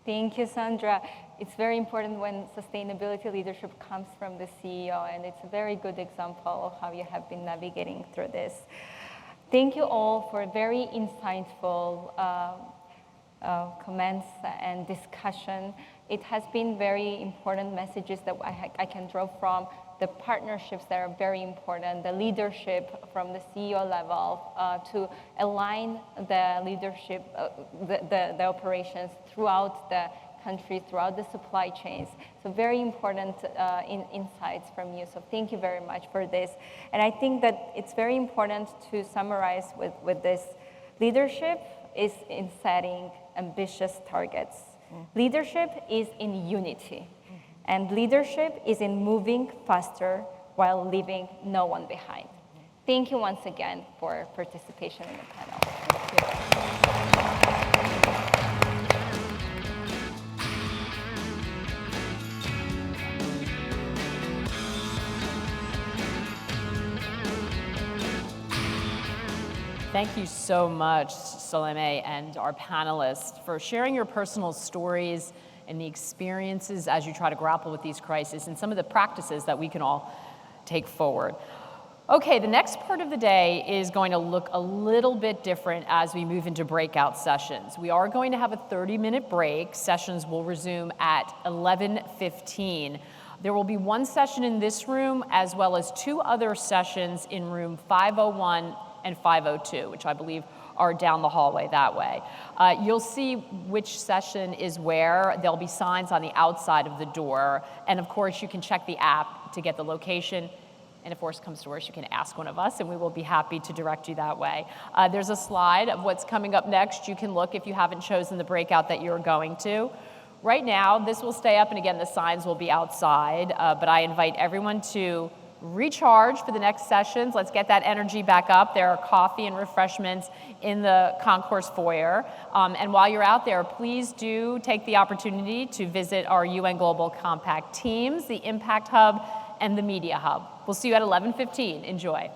Thank you, Sandra. It's very important when sustainability leadership comes from the CEO, and it's a very good example of how you have been navigating through this. Thank you all for very insightful comments and discussion. It has been very important messages that I can draw from the partnerships that are very important, the leadership from the CEO level to align the leadership, the operations throughout the country, throughout the supply chains. So very important insights from you. So thank you very much for this. And I think that it's very important to summarize with this. Leadership is in setting ambitious targets. Leadership is in unity. And leadership is in moving faster while leaving no one behind. Thank you once again for participation in the panel. Thank you so much, Salome, and our panelists for sharing your personal stories and the experiences as you try to grapple with these crises and some of the practices that we can all take forward. Okay, the next part of the day is going to look a little bit different as we move into breakout sessions. We are going to have a 30-minute break. Sessions will resume at 11:15. There will be one session in this room as well as two other sessions in room 501 and 502, which I believe are down the hallway that way. You'll see which session is where. There'll be signs on the outside of the door. And of course, you can check the app to get the location. And if worse comes to worse, you can ask one of us, and we will be happy to direct you that way. There's a slide of what's coming up next. You can look if you haven't chosen the breakout that you're going to. Right now, this will stay up, and again, the signs will be outside. But I invite everyone to recharge for the next sessions. Let's get that energy back up. There are coffee and refreshments in the concourse foyer. And while you're out there, please do take the opportunity to visit our UN Global Compact teams, the Impact Hub, and the Media Hub. We'll see you at 11:15. Enjoy.